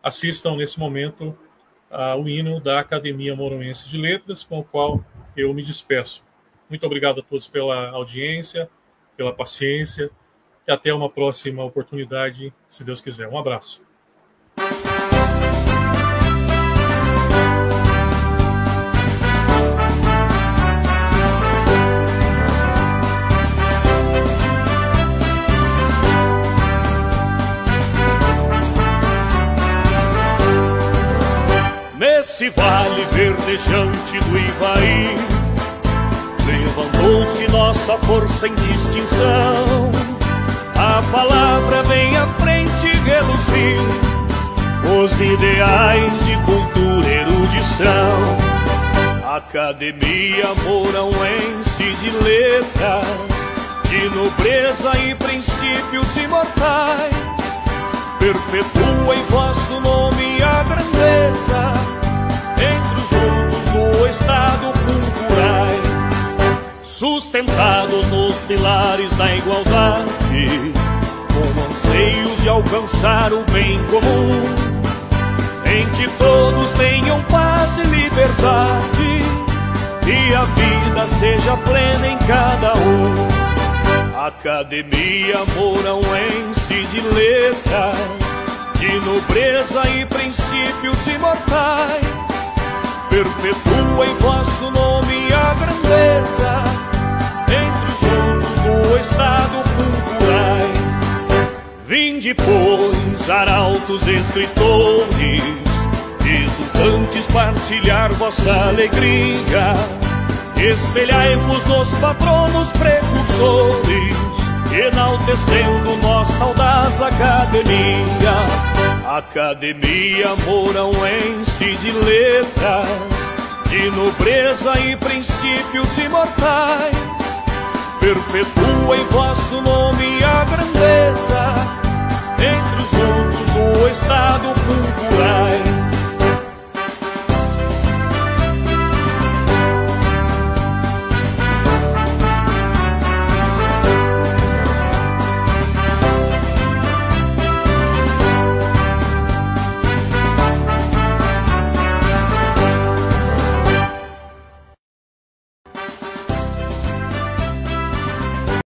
assistam nesse momento ao hino da Academia Moronense de Letras, com o qual eu me despeço. Muito obrigado a todos pela audiência, pela paciência, e até uma próxima oportunidade, se Deus quiser. Um abraço. Esse vale verdejante do Ivaí, levantou-se nossa força em distinção. A palavra vem à frente reluzir, os ideais de cultura e erudição. Academia Mourãoense de Letras, de nobreza e princípios imortais, perpetua em vosso nome a grandeza entre os mundos do estado culturais, sustentados nos pilares da igualdade, com anseios de alcançar o bem comum, em que todos tenham paz e liberdade, e a vida seja plena em cada um. Academia Mourãoense de Letras, de nobreza e princípios imortais, perpetua em vosso nome a grandeza entre os mundos do estado culturais. Vinde, pois, arautos escritores, exultantes, partilhar vossa alegria. Espelhai-vos nos patronos precursores, enaltecendo nossa audaz academia. Academia Mourãoense de Letras, de nobreza e princípios imortais, perpetua em vosso nome a grandeza